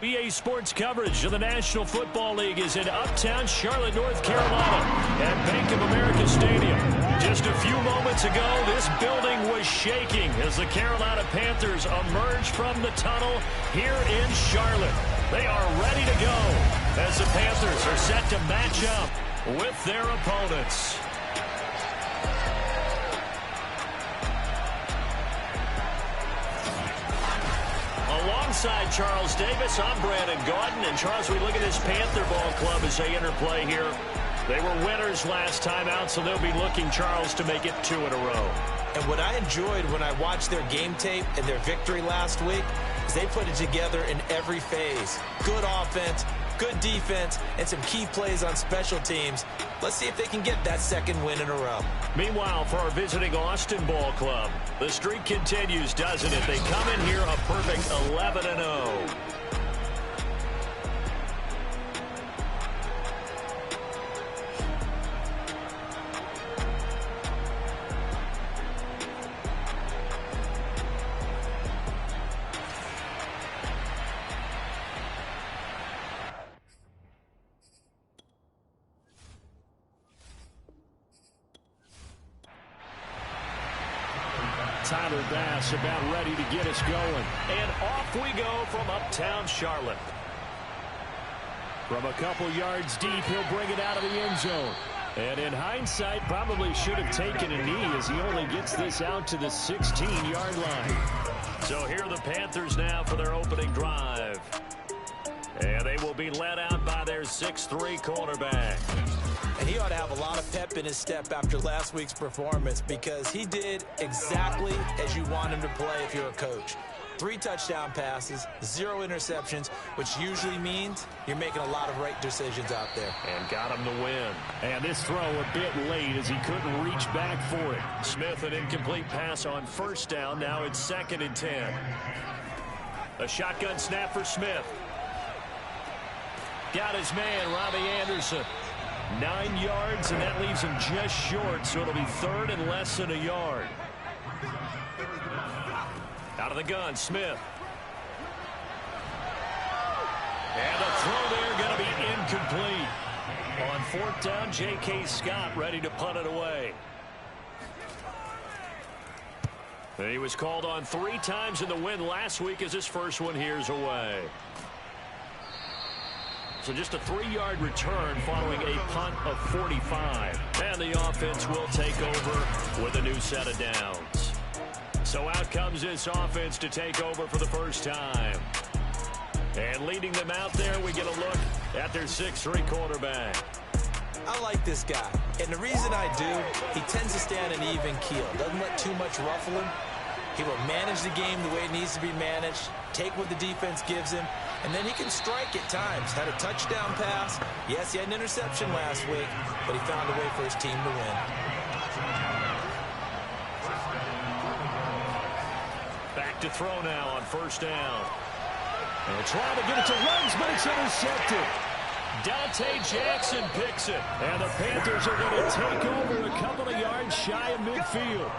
EA Sports coverage of the National Football League is in uptown Charlotte, North Carolina at Bank of America Stadium. Just a few moments ago, this building was shaking as the Carolina Panthers emerged from the tunnel here in Charlotte. They are ready to go as the Panthers are set to match up with their opponents. Alongside Charles Davis, I'm Brandon Gaudin. And Charles, we look at this Panther ball club as they interplay here. They were winners last time out, so they'll be looking, Charles, to make it 2 in a row. And what I enjoyed when I watched their game tape and their victory last week is they put it together in every phase. Good offense, good defense, and some key plays on special teams. Let's see if they can get that second win in a row. Meanwhile, for our visiting Austin ball club, the streak continues, doesn't it? They come in here a perfect 11-0. Tyler Bass about ready to get us going. And off we go from uptown Charlotte. From a couple yards deep, he'll bring it out of the end zone. And in hindsight, probably should have taken a knee as he only gets this out to the 16-yard line. So here are the Panthers now for their opening drive. And they will be led out by their 6'3" cornerback. And he ought to have a lot of pep in his step after last week's performance because he did exactly as you want him to play if you're a coach. 3 touchdown passes, 0 interceptions, which usually means you're making a lot of right decisions out there. And got him the win. And this throw a bit late as he couldn't reach back for it. Smith, an incomplete pass on first down. Now it's 2nd and 10. A shotgun snap for Smith. Got his man, Robbie Anderson. 9 yards, and that leaves him just short, so it'll be 3rd and less than a yard. Out of the gun, Smith. And the throw there going to be incomplete. On 4th down, J.K. Scott ready to punt it away. And he was called on 3 times in the win last week as his first one here's away. So just a 3-yard return following a punt of 45. And the offense will take over with a new set of downs. So out comes this offense to take over for the first time. And leading them out there, we get a look at their 6'3" quarterback. I like this guy. And the reason I do, he tends to stay on an even keel. Doesn't let too much ruffle him. He will manage the game the way it needs to be managed, take what the defense gives him, and then he can strike at times. Had a touchdown pass. Yes, he had an interception last week, but he found a way for his team to win. Back to throw now on first down. And trying to get it to Ruggs, but it's intercepted. Dante Jackson picks it. And the Panthers are going to take over a couple of yards shy of midfield.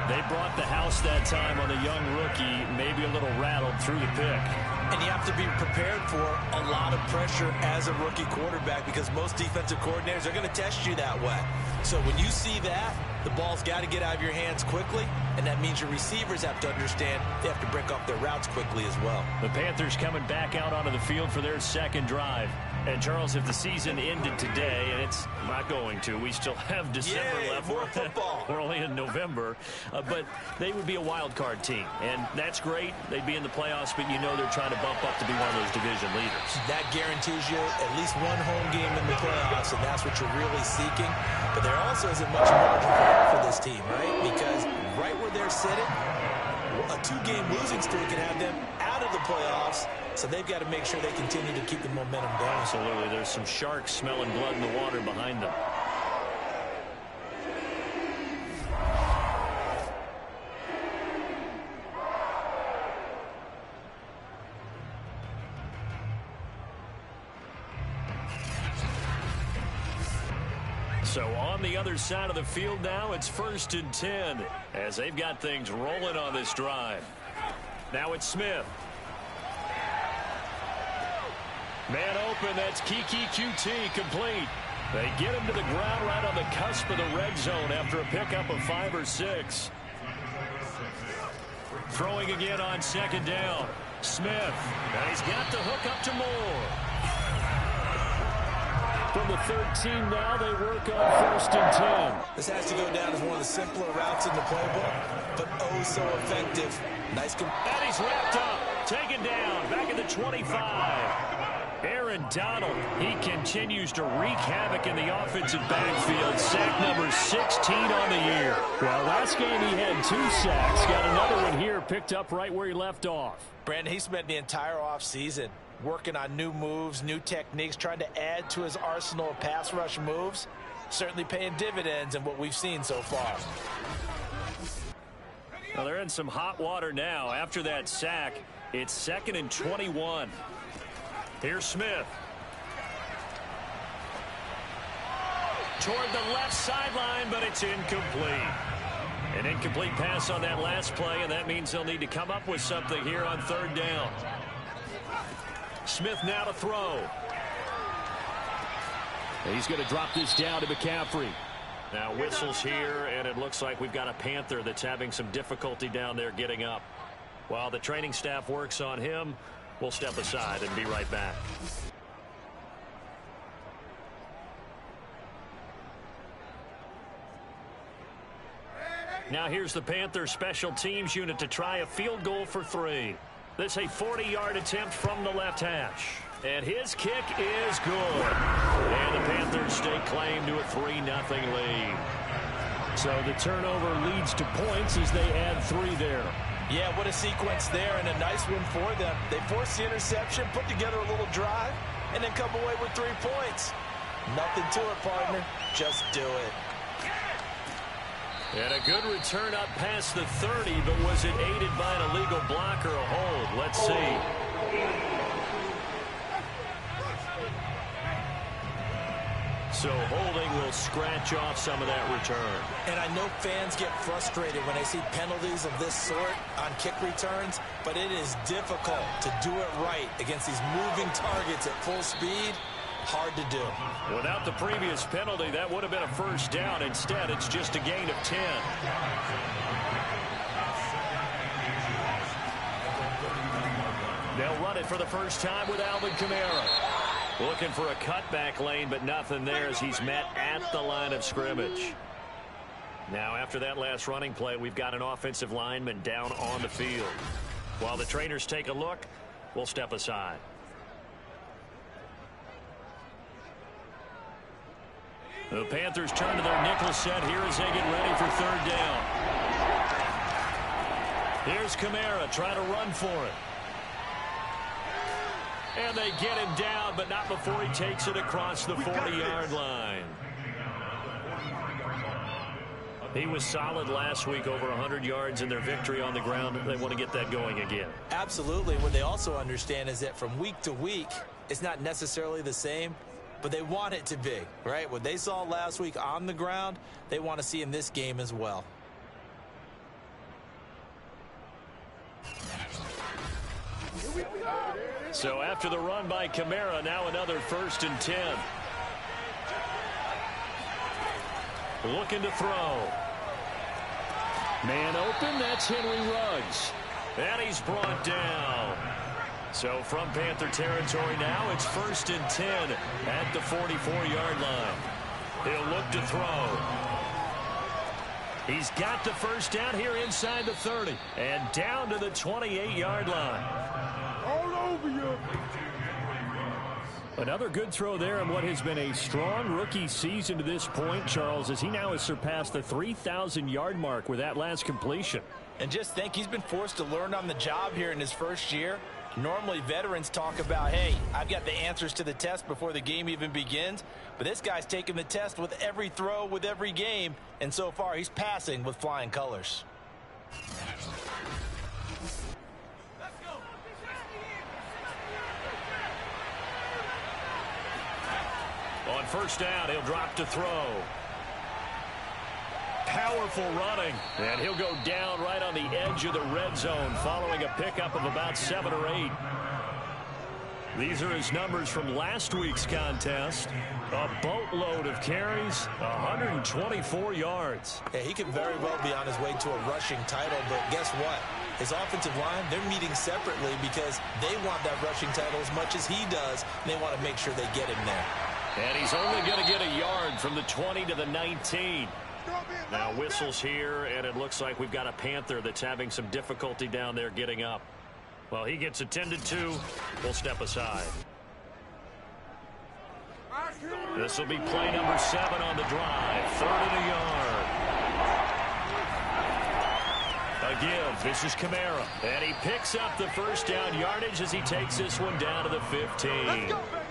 They brought the house that time on the young rookie, maybe a little rattled through the pick. And you have to be prepared for a lot of pressure as a rookie quarterback because most defensive coordinators are going to test you that way. So when you see that, the ball's got to get out of your hands quickly, and that means your receivers have to understand they have to break off their routes quickly as well. The Panthers coming back out onto the field for their second drive. And, Charles, if the season ended today, and it's not going to, we still have December left. More football. We're only in November. But they would be a wild card team. And that's great. They'd be in the playoffs, but you know they're trying to bump up to be one of those division leaders. That guarantees you at least one home game in the playoffs, and that's what you're really seeking. But there also isn't much margin for this team, right? Because right where they're sitting, a 2-game losing streak can have them out of the playoffs. So they've got to make sure they continue to keep the momentum going. Absolutely. There's some sharks smelling blood in the water behind them. So on the other side of the field now, it's 1st and 10 as they've got things rolling on this drive. Now it's Smith. Man open, that's Kiki QT, complete. They get him to the ground right on the cusp of the red zone after a pickup of 5 or 6. Throwing again on second down. Smith, and he's got the hook up to Moore. From the 13 now, they work on 1st and 10. This has to go down as one of the simpler routes in the playbook, but oh so effective. Nice. And he's wrapped up, taken down, back at the 25. Aaron Donald, he continues to wreak havoc in the offensive backfield. Sack number 16 on the year. Well, last game he had 2 sacks. Got another one here, picked up right where he left off. Brandon, he spent the entire offseason working on new moves, new techniques, trying to add to his arsenal of pass rush moves. Certainly paying dividends in what we've seen so far. Well, they're in some hot water now. After that sack, it's 2nd and 21. Here's Smith. Toward the left sideline, but it's incomplete. An incomplete pass on that last play, and that means they'll need to come up with something here on 3rd down. Smith now to throw. He's going to drop this down to McCaffrey. Now whistles here, and it looks like we've got a Panther that's having some difficulty down there getting up. While the training staff works on him, we'll step aside and be right back. Now here's the Panthers special teams unit to try a field goal for 3. This a 40-yard attempt from the left hash. And his kick is good. And the Panthers stake claim to a 3-0 lead. So the turnover leads to points as they add 3 there. Yeah, what a sequence there, and a nice one for them. They force the interception, put together a little drive, and then come away with 3 points. Nothing to it, partner. Just do it. And a good return up past the 30, but was it aided by an illegal block or a hold? Let's see. So holding will scratch off some of that return. And I know fans get frustrated when they see penalties of this sort on kick returns, but it is difficult to do it right against these moving targets at full speed. Hard to do. Without the previous penalty, that would have been a 1st down. Instead, it's just a gain of 10. They'll run it for the first time with Alvin Kamara. Looking for a cutback lane, but nothing there as he's met at the line of scrimmage. Now, after that last running play, we've got an offensive lineman down on the field. While the trainers take a look, we'll step aside. The Panthers turn to their nickel set here as they get ready for 3rd down. Here's Kamara trying to run for it. And they get him down, but not before he takes it across the 40-yard line. He was solid last week, over 100 yards in their victory on the ground. They want to get that going again. Absolutely. What they also understand is that from week to week, it's not necessarily the same, but they want it to be, right? What they saw last week on the ground, they want to see in this game as well. So after the run by Kamara, now another 1st and 10. Looking to throw. Man open, that's Henry Ruggs. And he's brought down. So from Panther territory now, it's 1st and 10 at the 44-yard line. He'll look to throw. He's got the 1st down here inside the 30 and down to the 28-yard line. All over you. Another good throw there in what has been a strong rookie season to this point, Charles, as he now has surpassed the 3,000-yard mark with that last completion. And just think, he's been forced to learn on the job here in his first year. Normally, veterans talk about, hey, I've got the answers to the test before the game even begins. But this guy's taking the test with every throw, with every game. And so far, he's passing with flying colors. On 1st down, he'll drop to throw. Powerful running, and he'll go down right on the edge of the red zone following a pickup of about 7 or 8. These are his numbers from last week's contest. A boatload of carries, 124 yards. Yeah, he could very well be on his way to a rushing title, but guess what? His offensive line, they're meeting separately because they want that rushing title as much as he does, and they want to make sure they get him there. And he's only going to get a yard from the 20 to the 19. Now whistles here, and it looks like we've got a Panther that's having some difficulty down there getting up. Well, he gets attended to. We'll step aside. This will be play number 7 on the drive. 3rd and a yard. A give. This is Kamara. And he picks up the first down yardage as he takes this one down to the 15. Let's go, baby.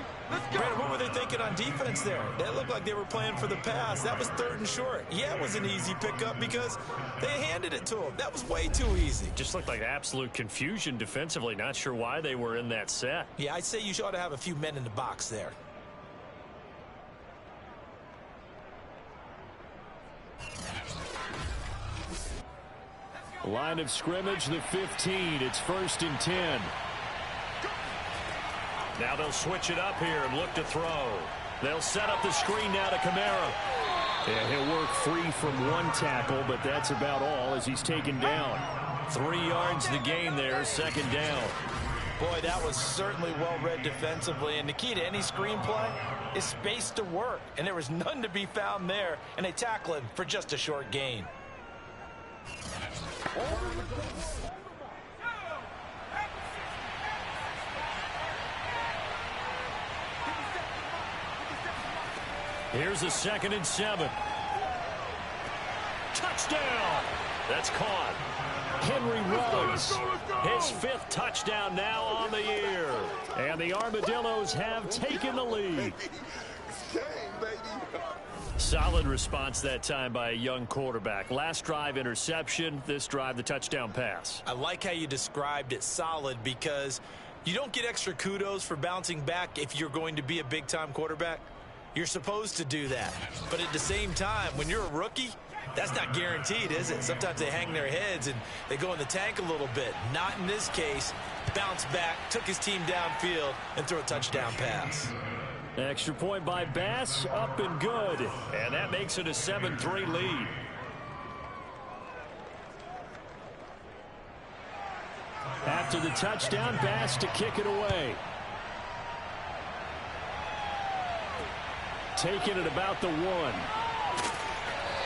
Brandon, what were they thinking on defense there? That looked like they were playing for the pass. That was 3rd and short. Yeah, it was an easy pickup because they handed it to him. That was way too easy. Just looked like absolute confusion defensively. Not sure why they were in that set. Yeah, I'd say you ought to have a few men in the box there. Line of scrimmage, the 15. It's 1st and 10. Now they'll switch it up here and look to throw. They'll set up the screen now to Kamara. And he'll work free from one tackle, but that's about all as he's taken down. 3 yards the gain there, 2nd down. Boy, that was certainly well-read defensively, and the key to any screenplay is space to work, and there was none to be found there, and they tackle him for just a short gain. Here's a 2nd and 7. Touchdown! That's caught. Henry Ruggs, his 5th touchdown now on the year. And the Armadillos have taken the lead. Solid response that time by a young quarterback. Last drive interception, this drive the touchdown pass. I like how you described it solid because you don't get extra kudos for bouncing back if you're going to be a big-time quarterback. You're supposed to do that. But at the same time, when you're a rookie, that's not guaranteed, is it? Sometimes they hang their heads and they go in the tank a little bit. Not in this case. Bounce back, took his team downfield, and threw a touchdown pass. Extra point by Bass, up and good. And that makes it a 7-3 lead. After the touchdown, Bass to kick it away. Taking it about the 1.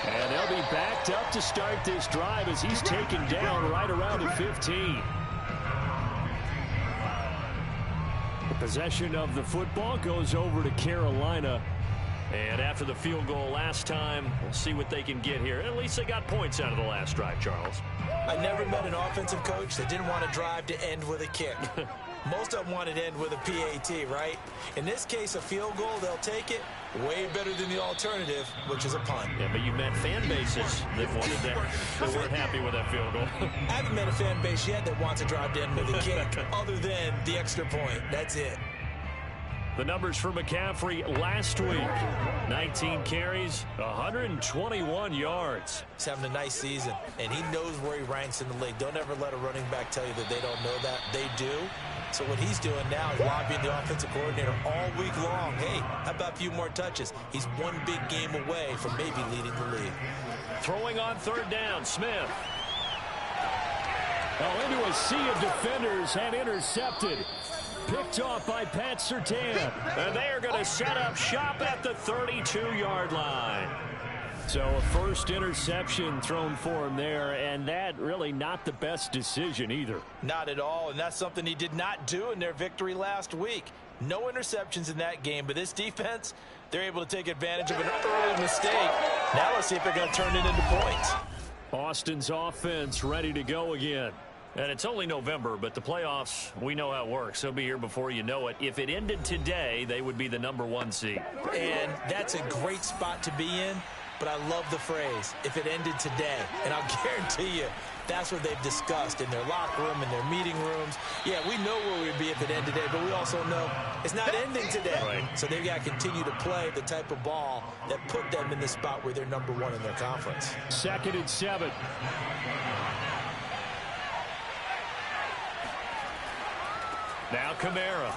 And they'll be backed up to start this drive as he's taken down right around the 15. The possession of the football goes over to Carolina. And after the field goal last time, we'll see what they can get here. At least they got points out of the last drive, Charles. I never met an offensive coach that didn't want to drive to end with a kick. Most of them want to end with a PAT, right? In this case, a field goal, they'll take it. Way better than the alternative, which is a punt. Yeah, but you met fan bases that wanted that. They weren't happy with that field goal. I haven't met a fan base yet that wants to drive to end with a kick other than the extra point. That's it. The numbers for McCaffrey last week. 19 carries, 121 yards. He's having a nice season, and he knows where he ranks in the league. Don't ever let a running back tell you that they don't know that. They do. So what he's doing now is lobbying the offensive coordinator all week long. Hey, how about a few more touches? He's one big game away from maybe leading the league. Throwing on 3rd down, Smith. Oh, into a sea of defenders and intercepted. Picked off by Pat Surtain. And they are going to set up shop at the 32-yard line. So a first interception thrown for him there, and that really not the best decision either. Not at all, and that's something he did not do in their victory last week. No interceptions in that game, but this defense, they're able to take advantage of an early mistake. Now let's see if they're going to turn it into points. Austin's offense ready to go again. And it's only November, but the playoffs, we know how it works. They'll be here before you know it. If it ended today, they would be the #1 seed. And that's a great spot to be in. But I love the phrase, if it ended today. And I'll guarantee you, that's what they've discussed in their locker room, in their meeting rooms. Yeah, we know where we'd be if it ended today, but we also know it's not ending today. Right. So they've got to continue to play the type of ball that put them in the spot where they're #1 in their conference. 2nd and 7. Now Kamara.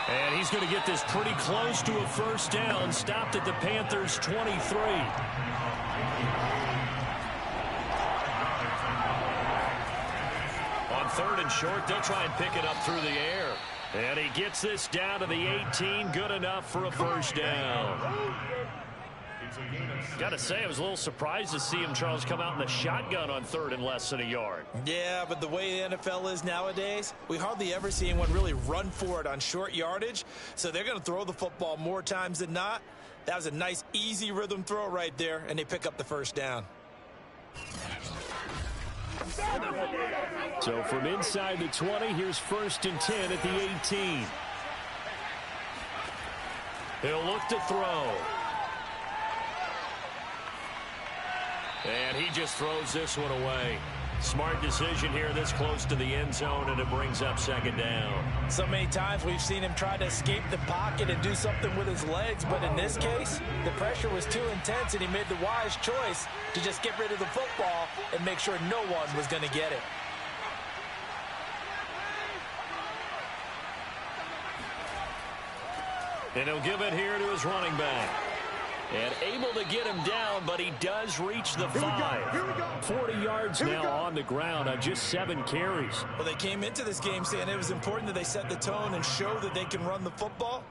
And he's going to get this pretty close to a first down. Stopped at the Panthers' 23. On 3rd and short, they'll try and pick it up through the air. And he gets this down to the 18. Good enough for a first down. Got to say, I was a little surprised to see him, Charles, come out in the shotgun on 3rd and less than a yard. Yeah, but the way the NFL is nowadays, we hardly ever see anyone really run for it on short yardage. So they're going to throw the football more times than not. That was a nice, easy rhythm throw right there, and they pick up the first down. So from inside the 20, here's 1st and 10 at the 18. He'll look to throw. And he just throws this one away. Smart decision here this close to the end zone, and it brings up 2nd down. So many times we've seen him try to escape the pocket and do something with his legs, but in this case, the pressure was too intense, and he made the wise choice to just get rid of the football and make sure no one was going to get it. And he'll give it here to his running back. And able to get him down, but he does reach the 5. 40 yards now on the ground on just 7 carries. Well, they came into this game saying it was important that they set the tone and show that they can run the football.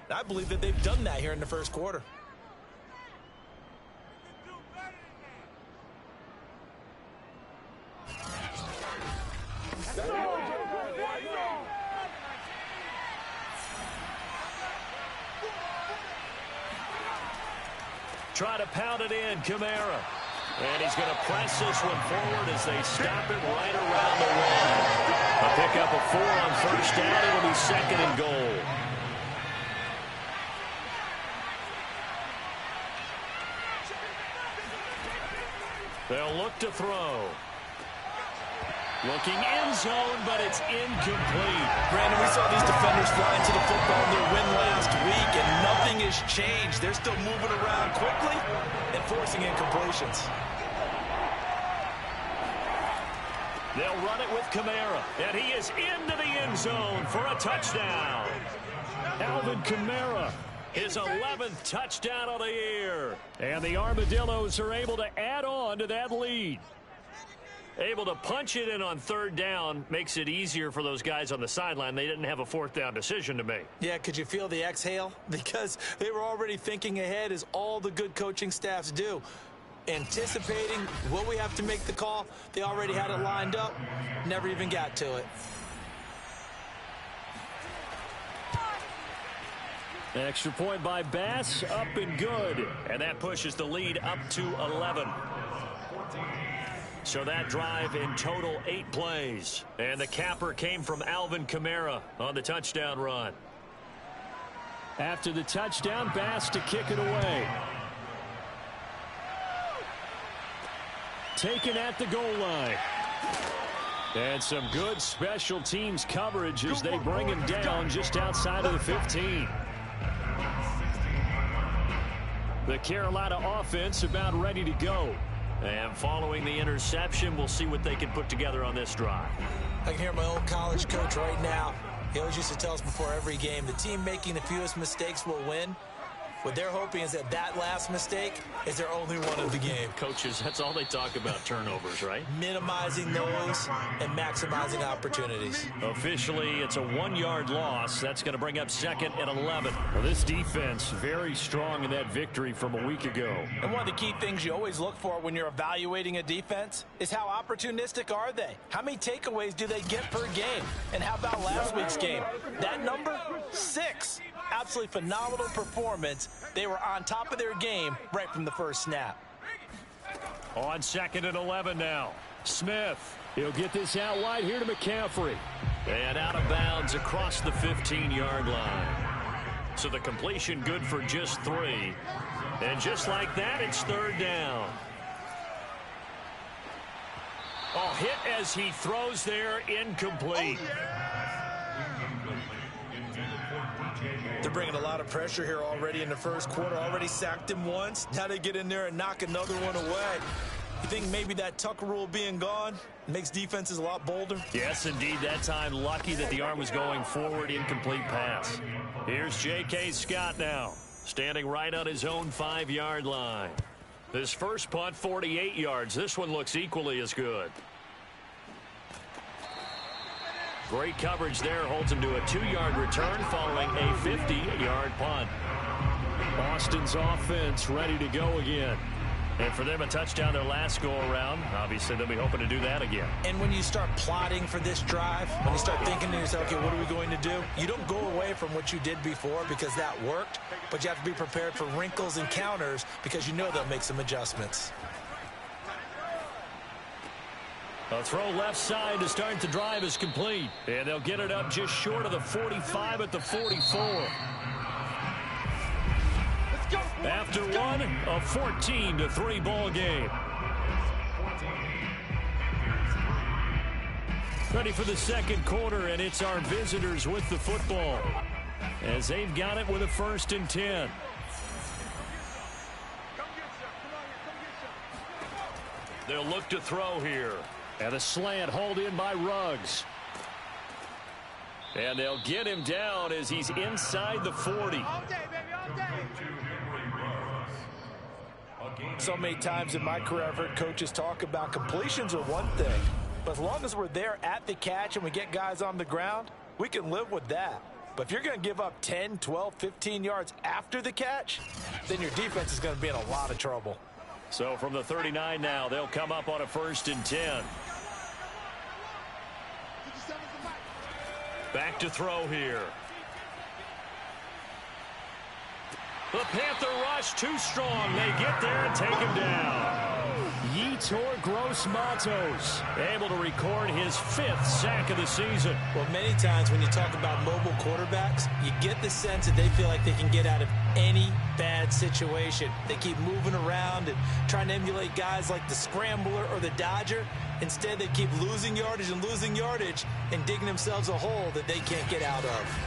And I believe that they've done that here in the first quarter. Try to pound it in, Kamara. And he's going to press this one forward as they stop it right around the 1. A pickup of 4 on first down. It'll be 2nd and goal. They'll look to throw. Looking end zone, but it's incomplete. Brandon, we saw these defenders fly into the football in their win last week, and nothing has changed. They're still moving around quickly and forcing incompletions. They'll run it with Kamara, and he is into the end zone for a touchdown. Alvin Kamara, his 11th touchdown of the year. And the Armadillos are able to add on to that lead. Able to punch it in on 3rd down makes it easier for those guys on the sideline. They didn't have a 4th down decision to make. Yeah, could you feel the exhale? Because they were already thinking ahead, as all the good coaching staffs do. Anticipating, will we have to make the call? They already had it lined up, never even got to it. An extra point by Bass, up and good. And that pushes the lead up to 11. So that drive in total 8 plays. And the capper came from Alvin Kamara on the touchdown run. After the touchdown, Bass to kick it away. Taken at the goal line. And some good special teams coverage as they bring him down just outside of the 15. The Carolina offense about ready to go. And following the interception, we'll see what they can put together on this drive. I can hear my old college coach right now. He always used to tell us before every game, the team making the fewest mistakes will win. What they're hoping is that that last mistake is their only one of the game. Coaches, that's all they talk about, turnovers, right? Minimizing those and maximizing opportunities. Officially, it's a 1-yard loss. That's going to bring up 2nd and 11. Well, this defense very strong in that victory from a week ago. And one of the key things you always look for when you're evaluating a defense is how opportunistic are they? How many takeaways do they get per game? And how about last week's game? That number? 6. Absolutely phenomenal performance. They were on top of their game right from the first snap. On 2nd and 11 now. Smith. He'll get this out wide here to McCaffrey. And out of bounds across the 15-yard line. So the completion good for just 3. And just like that, it's 3rd down. Oh, hit as he throws there, incomplete. They're bringing a lot of pressure here already in the first quarter. Already sacked him once. Now they get in there and knock another one away. You think maybe that Tucker rule being gone makes defenses a lot bolder? Yes, indeed. That time, lucky that the arm was going forward. Incomplete pass. Here's J.K. Scott now, standing right on his own 5-yard line. This first punt, 48 yards. This one looks equally as good. Great coverage there. Holds him to a 2-yard return following a 50-yard punt. Boston's offense ready to go again. And for them, a touchdown their last go-around. Obviously, they'll be hoping to do that again. And when you start plotting for this drive, when you start thinking to yourself, okay, what are we going to do? You don't go away from what you did before because that worked, but you have to be prepared for wrinkles and counters because you know they'll make some adjustments. A throw left side to start the drive is complete. And they'll get it up just short of the 45 at the 44. After one, a 14-3 ball game. Ready for the second quarter, and it's our visitors with the football as they've got it with a 1st and 10. They'll look to throw here. And a slant hauled in by Ruggs. And they'll get him down as he's inside the 40. So many times in my career, I've heard coaches talk about completions are one thing. But as long as we're there at the catch and we get guys on the ground, we can live with that. But if you're going to give up 10, 12, 15 yards after the catch, then your defense is going to be in a lot of trouble. So from the 39 now, they'll come up on a 1st and 10. Back to throw here. The Panther rush too strong. They get there and take him down. Yetur Gross-Matos able to record his 5th sack of the season. Well, many times when you talk about mobile quarterbacks, you get the sense that they feel like they can get out of any bad situation. They keep moving around and trying to emulate guys like the Scrambler or the Dodger. Instead, they keep losing yardage and digging themselves a hole that they can't get out of.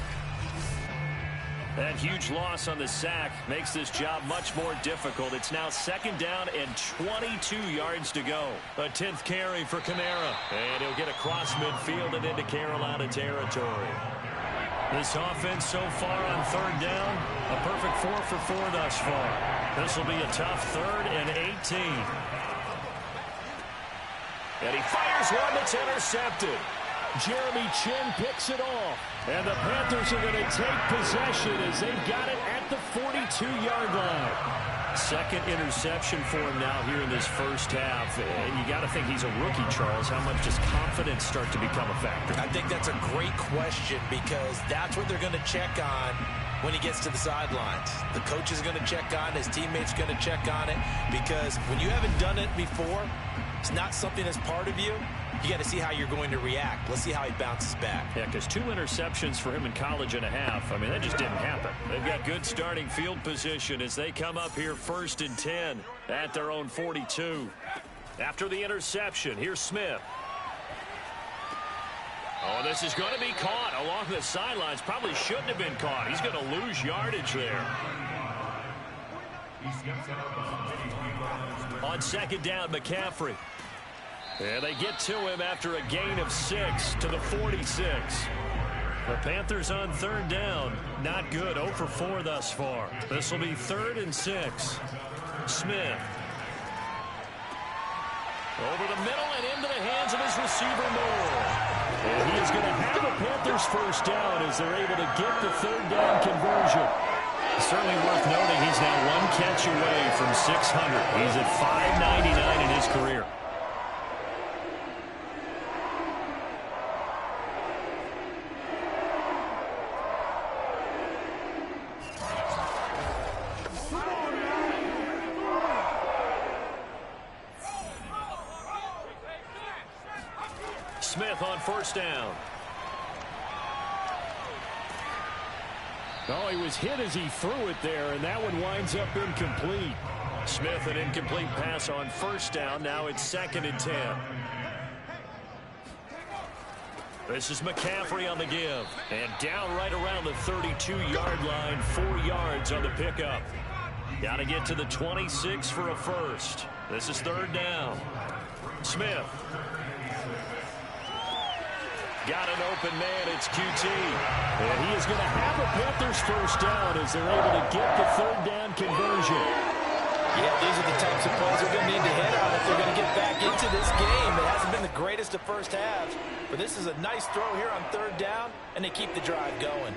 That huge loss on the sack makes this job much more difficult. It's now 2nd down and 22 yards to go. A 10th carry for Kamara. And he'll get across midfield and into Carolina territory. This offense so far on 3rd down, a perfect 4 for 4 thus far. This will be a tough 3rd and 18. And he fires one that's intercepted. Jeremy Chin picks it off. And the Panthers are going to take possession as they've got it at the 42-yard line. 2nd interception for him now here in this first half. And you got to think he's a rookie, Charles. How much does confidence start to become a factor? I think that's a great question because that's what they're going to check on when he gets to the sidelines. The coach is going to check on it. His teammates are going to check on it because when you haven't done it before, it's not something that's part of you. You got to see how you're going to react. Let's see how he bounces back. Yeah, because 2 interceptions for him in college and a half. I mean, that just didn't happen. They've got good starting field position as they come up here 1st and 10 at their own 42. After the interception, here's Smith. Oh, this is going to be caught along the sidelines. Probably shouldn't have been caught. He's going to lose yardage there. On 2nd down, McCaffrey. And they get to him after a gain of 6 to the 46. The Panthers on 3rd down. Not good. 0 for 4 thus far. This will be 3rd and 6. Smith. Over the middle and into the hands of his receiver, Moore. And he is going to have the Panthers 1st down as they're able to get the 3rd down conversion. Certainly worth noting he's now 1 catch away from 600. He's at 599 in his career. Smith on 1st down. Oh, he was hit as he threw it there, and that one winds up incomplete. Smith, an incomplete pass on 1st down. Now it's 2nd and 10. This is McCaffrey on the give. And down right around the 32-yard line, 4 yards on the pickup. Got to get to the 26 for a first. This is third down. Smith. Got an open man. It's QT. And he is going to have a Panthers first down as they're able to get the third down conversion. Yeah, these are the types of plays they're going to need to hit on if they're going to get back into this game. It hasn't been the greatest of first halves, but this is a nice throw here on third down, and they keep the drive going.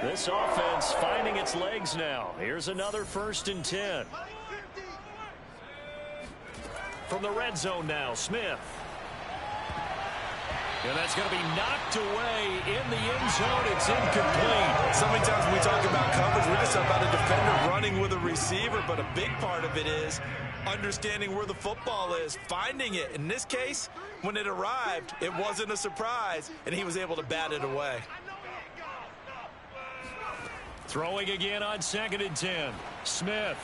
This offense finding its legs now. Here's another 1st and 10. From the red zone now, Smith. And that's going to be knocked away in the end zone. It's incomplete. So many times when we talk about coverage, we're just talking about a defender running with a receiver, but a big part of it is understanding where the football is, finding it. In this case, when it arrived, it wasn't a surprise, and he was able to bat it away. Throwing again on 2nd and 10. Smith.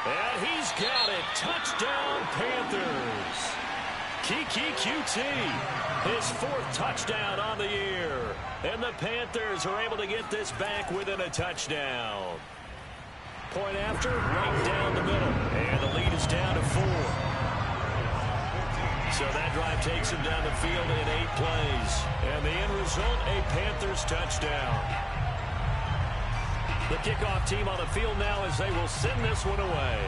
And he's got it. Touchdown, Panthers. Kiki QT, his 4th touchdown on the year. And the Panthers are able to get this back within a touchdown. Point after, right down the middle. And the lead is down to 4. So that drive takes him down the field in 8 plays. And the end result, a Panthers touchdown. The kickoff team on the field now as they will send this one away.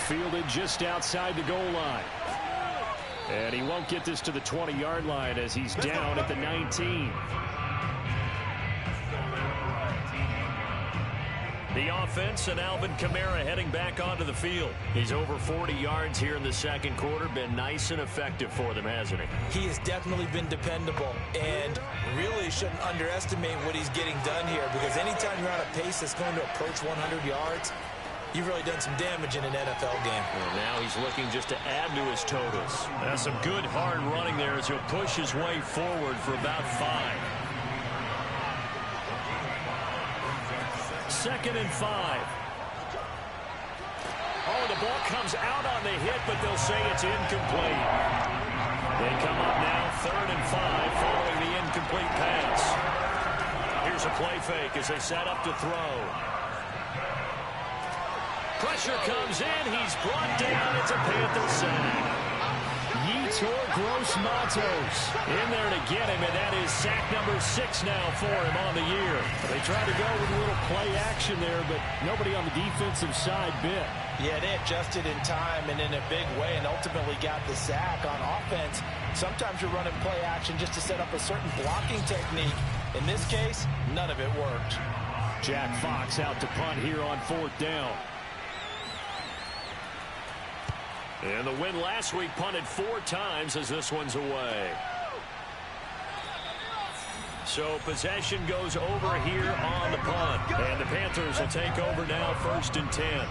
Fielded just outside the goal line. And he won't get this to the 20-yard line as he's down at the 19. The offense and Alvin Kamara heading back onto the field. He's over 40 yards here in the second quarter. Been nice and effective for them, hasn't he? He has definitely been dependable and really shouldn't underestimate what he's getting done here, because anytime you're on a pace that's going to approach 100 yards, you've really done some damage in an NFL game. Well, now he's looking just to add to his totals. That's some good hard running there as he'll push his way forward for about 5. 2nd and 5. Oh, the ball comes out on the hit, but they'll say it's incomplete. They come up now 3rd and 5 following the incomplete pass. Here's a play fake as they set up to throw. Pressure comes in. He's brought down. It's a Panther sack. Yetur Gross-Matos in there to get him, and that is sack number 6 now for him on the year. They tried to go with a little play action there, but nobody on the defensive side bit. Yeah, they adjusted in time and in a big way and ultimately got the sack. On offense, sometimes you're running play action just to set up a certain blocking technique. In this case, none of it worked. Jack Fox out to punt here on 4th down. And the win last week punted 4 times as this one's away. So possession goes over here on the punt. And the Panthers will take over now 1st and 10.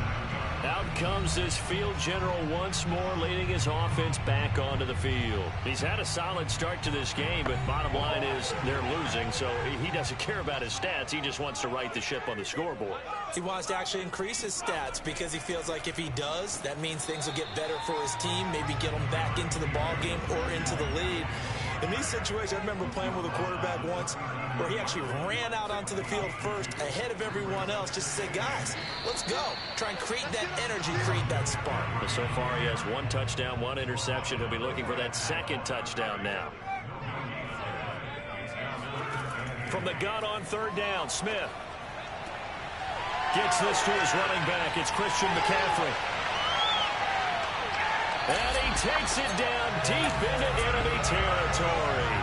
Out comes this field general once more, leading his offense back onto the field. He's had a solid start to this game, but bottom line is they're losing, so he doesn't care about his stats. He just wants to right the ship on the scoreboard. He wants to actually increase his stats because he feels like if he does, that means things will get better for his team, maybe get him back into the ball game or into the lead. In these situations, I remember playing with a quarterback once where he actually ran out onto the field first ahead of everyone else just to say, guys, let's go. Try and create that energy, create that spark. Well, so far he has 1 touchdown, 1 interception. He'll be looking for that 2nd touchdown now. From the gun on 3rd down, Smith gets this to his running back. It's Christian McCaffrey. And he takes it down deep into enemy territory.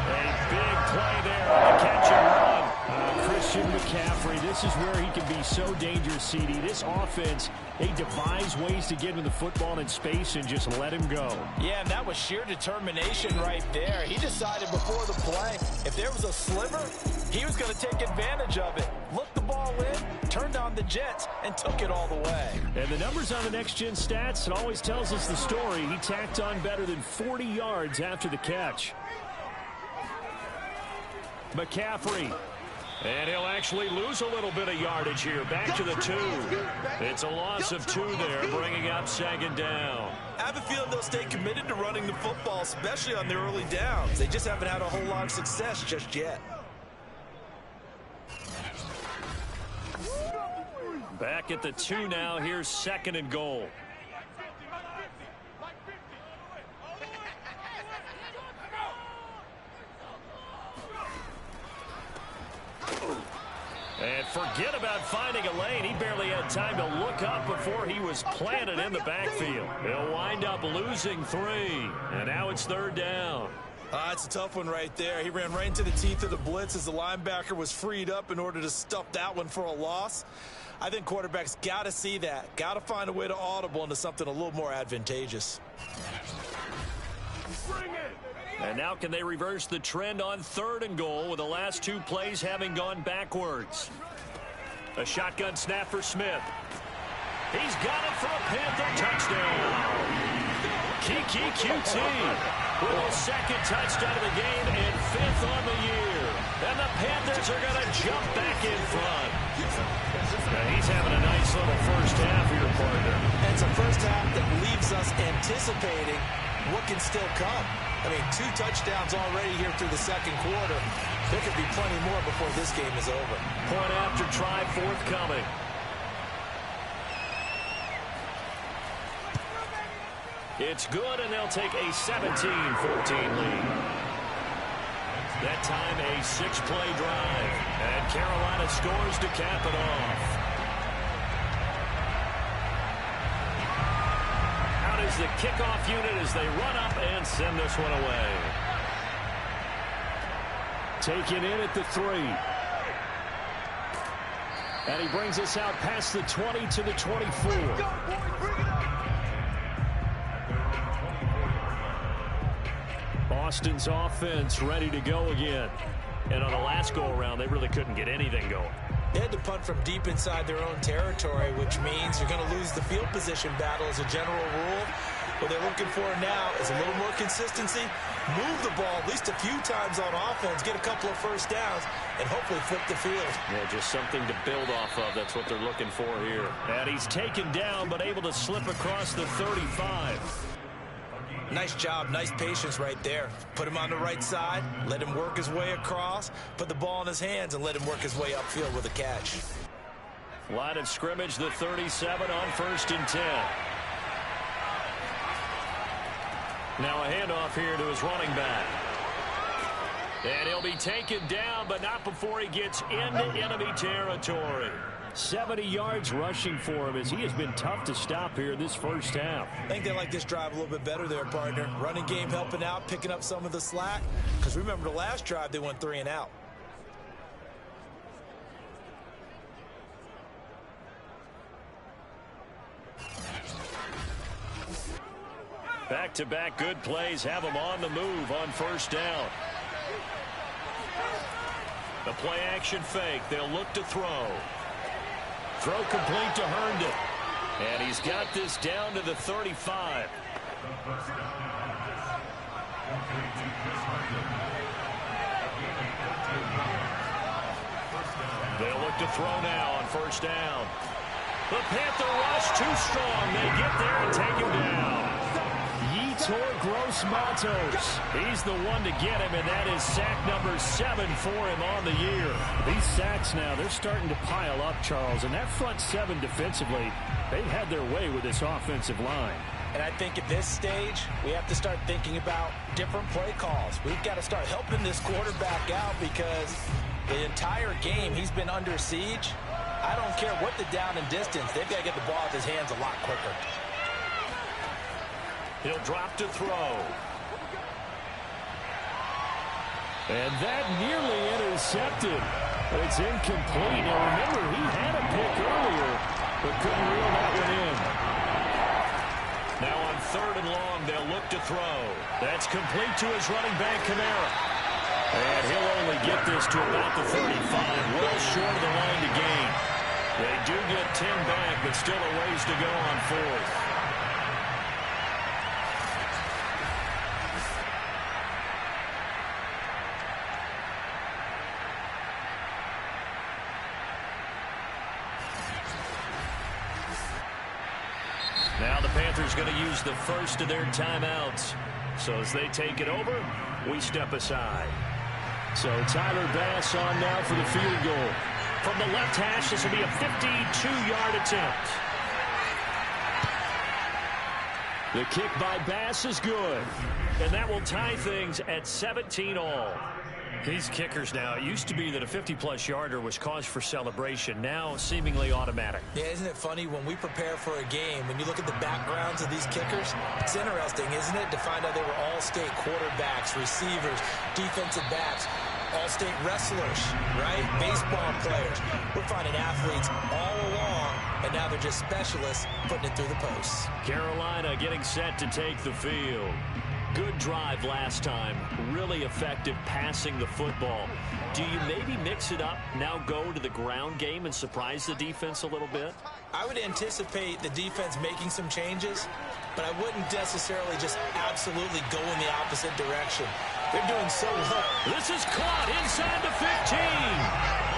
A big play there on the catch and run. Christian McCaffrey, this is where he can be so dangerous, CD. This offense, they devise ways to get him the football in space and just let him go. Yeah, and that was sheer determination right there. He decided before the play, if there was a sliver, he was going to take advantage of it. Looked the ball in, turned on the jets, and took it all the way. And the numbers on the next-gen stats, it always tells us the story. He tacked on better than 40 yards after the catch. McCaffrey And he'll actually lose a little bit of yardage here. Back to the 2. It's a loss of 2 there, bringing up 2nd down. I have a feeling they'll stay committed to running the football, especially on the early downs. They just haven't had a whole lot of success just yet. Back at the 2 now. Here's 2nd and goal. And forget about finding a lane. He barely had time to look up before he was planted in the backfield. He'll wind up losing 3. And now it's 3rd down. It's a tough one right there. He ran right into the teeth of the blitz as the linebacker was freed up in order to stuff that one for a loss. I think quarterbacks got to see that. Got to find a way to audible into something a little more advantageous. And now can they reverse the trend on 3rd and goal with the last 2 plays having gone backwards? A shotgun snap for Smith. He's got it for a Panther touchdown. Kiki QT with his 2nd touchdown of the game and 5th on the year. And the Panthers are going to jump back in front. Now he's having a nice little first half here, partner. And it's a first half that leaves us anticipating what can still come. I mean, 2 touchdowns already here through the 2nd quarter. There could be plenty more before this game is over. Point after try forthcoming. It's good, and they'll take a 17-14 lead. That time a 6-play drive. And Carolina scores to cap it off. Is the kickoff unit as they run up and send this one away. Taken in at the 3. And he brings us out past the 20 to the 24. Boston's offense ready to go again. And on the last go-around, they really couldn't get anything going. They had to punt from deep inside their own territory, which means you're going to lose the field position battle as a general rule. What they're looking for now is a little more consistency, move the ball at least a few times on offense, get a couple of first downs, and hopefully flip the field. Yeah, just something to build off of. That's what they're looking for here. And he's taken down, but able to slip across the 35. Nice job, nice patience right there. Put him on the right side, let him work his way across, put the ball in his hands, and let him work his way upfield with a catch. Line of scrimmage, the 37 on 1st and 10. Now a handoff here to his running back. And he'll be taken down, but not before he gets into enemy territory. 70 yards rushing for him as he has been tough to stop here this first half. I think they like this drive a little bit better there, partner. Running game helping out, picking up some of the slack. Because remember the last drive, they went 3 and out. Back-to-back good plays have them on the move on 1st down. The play action fake. They'll look to throw. Throw complete to Herndon. And he's got this down to the 35. They'll look to throw now on 1st down. The Panther rush too strong. They get there and take him down. Yetur Gross-Matos. He's the one to get him, and that is sack number 7 for him on the year. These sacks now, they're starting to pile up, Charles. And that front 7 defensively, they've had their way with this offensive line. And I think at this stage, we have to start thinking about different play calls. We've got to start helping this quarterback out because the entire game he's been under siege. I don't care what the down and distance. They've got to get the ball out of his hands a lot quicker. He'll drop to throw. And that nearly intercepted. It's incomplete. Now remember, he had a pick earlier, but couldn't reel that one in. Now on 3rd and long, they'll look to throw. That's complete to his running back, Kamara. And he'll only get this to about the 35, well short of the line to gain. They do get 10 back, but still a ways to go on 4th. Now the Panthers going to use the first of their timeouts. So as they take it over, we step aside. So Tyler Bass on now for the field goal. From the left hash, this will be a 52-yard attempt. The kick by Bass is good. And that will tie things at 17-all. These kickers now, it used to be that a 50-plus yarder was cause for celebration. Now seemingly automatic. Yeah, isn't it funny when we prepare for a game, when you look at the backgrounds of these kickers, it's interesting, isn't it, to find out they were all-state quarterbacks, receivers, defensive backs, all-state wrestlers, right? Baseball players. We're finding athletes all along, and now they're just specialists putting it through the posts. Carolina getting set to take the field. Good drive last time. Really effective passing the football. Do you maybe mix it up, now go to the ground game and surprise the defense a little bit? I would anticipate the defense making some changes, but I wouldn't necessarily just absolutely go in the opposite direction. They're doing so well. This is caught inside the 15.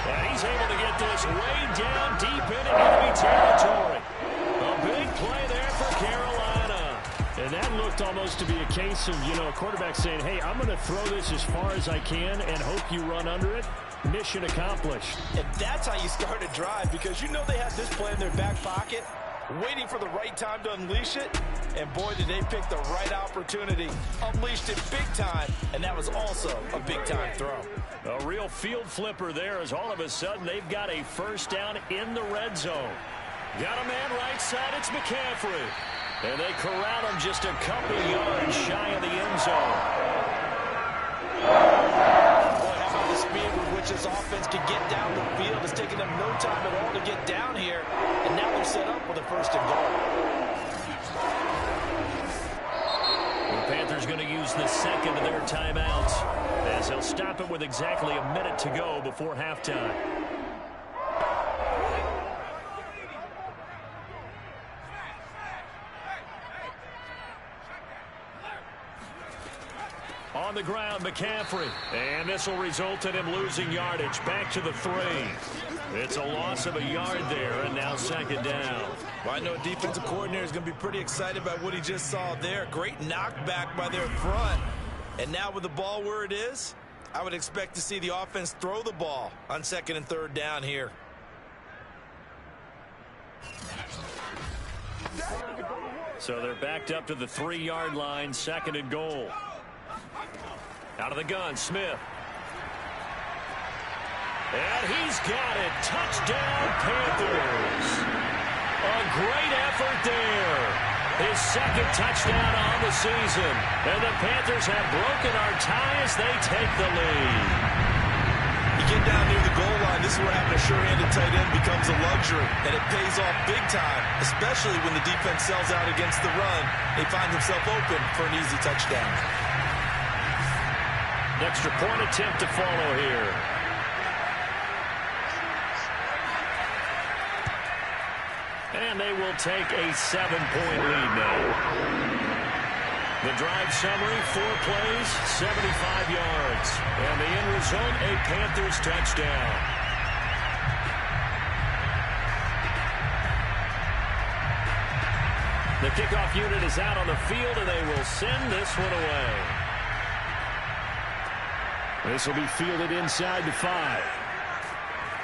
And he's able to get this way down deep into enemy territory. A big play there for Carolina. And that looked almost to be a case of, a quarterback saying, hey, I'm going to throw this as far as I can and hope you run under it. Mission accomplished. And that's how you start a drive, because they had this play in their back pocket, waiting for the right time to unleash it. And boy, did they pick the right opportunity. Unleashed it big time, and that was also a big-time throw. A real field flipper there, as all of a sudden they've got a first down in the red zone. Got a man right side, it's McCaffrey. And they corral him just a couple yards shy of the end zone. Boy, how about the speed with which this offense can get down the field? It's taking them no time at all to get down here. And now they're set up with a first and goal. The Panthers going to use the second of their timeouts, as they'll stop it with exactly a minute to go before halftime. On the ground, McCaffrey. And this will result in him losing yardage. Back to the 3. It's a loss of a yard there, and now second down. Well, I know a defensive coordinator is going to be pretty excited about what he just saw there. Great knockback by their front. And now with the ball where it is, I would expect to see the offense throw the ball on second and third down here. So they're backed up to the 3-yard line, second and goal. Out of the gun, Smith. And he's got it. Touchdown, Panthers. A great effort there. His second touchdown on the season. And the Panthers have broken our tie as they take the lead. You get down near the goal line, this is where having a sure-handed tight end becomes a luxury. And it pays off big time, especially when the defense sells out against the run. He finds himself open for an easy touchdown. Extra point attempt to follow here. And they will take a 7-point lead now. The drive summary, 4 plays, 75 yards. And the end result, a Panthers touchdown. The kickoff unit is out on the field, and they will send this one away. This will be fielded inside the 5.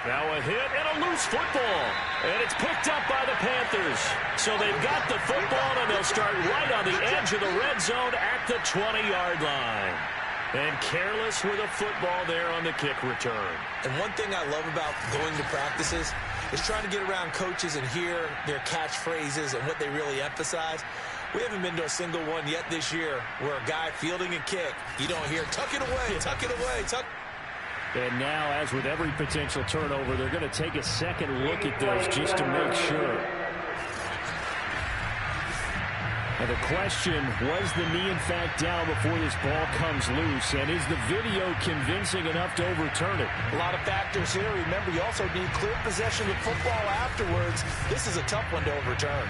Now a hit and a loose football. And it's picked up by the Panthers. So they've got the football, and they'll start right on the edge of the red zone at the 20-yard line. And careless with a football there on the kick return. And one thing I love about going to practices is trying to get around coaches and hear their catchphrases and what they really emphasize. We haven't been to a single one yet this year where a guy fielding a kick, you don't hear, tuck it away, tuck it away, tuck. And now, as with every potential turnover, they're going to take a second look at this just to make sure. And the question, was the knee in fact down before this ball comes loose? And is the video convincing enough to overturn it? A lot of factors here. Remember, you also need clear possession of football afterwards. This is a tough one to overturn.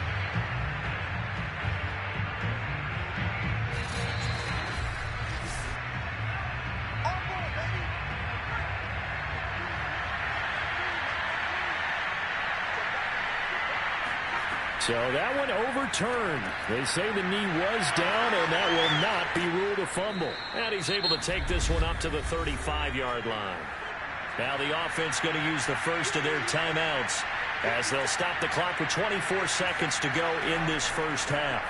So that one overturned. They say the knee was down, and that will not be ruled a fumble. And he's able to take this one up to the 35-yard line. Now the offense going to use the first of their timeouts as they'll stop the clock with 24 seconds to go in this first half.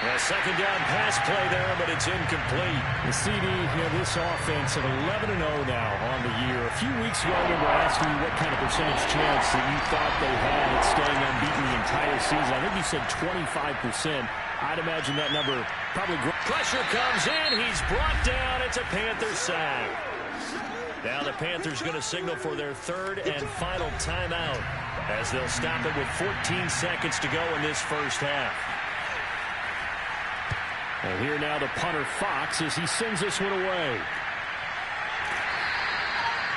A second down pass play there, but it's incomplete. The CD, this offense at 11-0 now on the year. A few weeks ago, I remember asking you what kind of percentage chance that you thought they had at staying unbeaten the entire season. I think you said 25%. I'd imagine that number probably grows. Pressure comes in. He's brought down. It's a Panther sack. Now the Panthers going to signal for their third and final timeout as they'll stop it with 14 seconds to go in this first half. And here now the punter Fox as he sends this one away.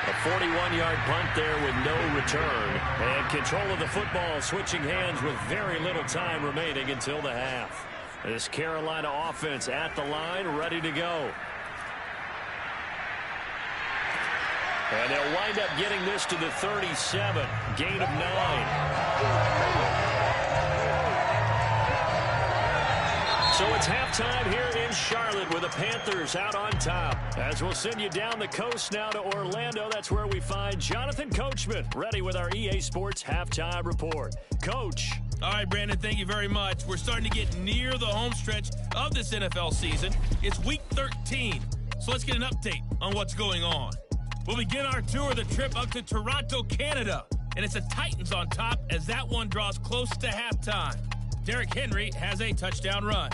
A 41-yard punt there with no return. And control of the football switching hands with very little time remaining until the half. This Carolina offense at the line, ready to go. And they'll wind up getting this to the 37. Gain of 9. So it's halftime here in Charlotte with the Panthers out on top. As we'll send you down the coast now to Orlando, that's where we find Jonathan Coachman ready with our EA Sports Halftime Report. Coach. All right, Brandon, thank you very much. We're starting to get near the home stretch of this NFL season. It's week 13, so let's get an update on what's going on. We'll begin our tour, the trip up to Toronto, Canada, and it's the Titans on top as that one draws close to halftime. Derrick Henry has a touchdown run.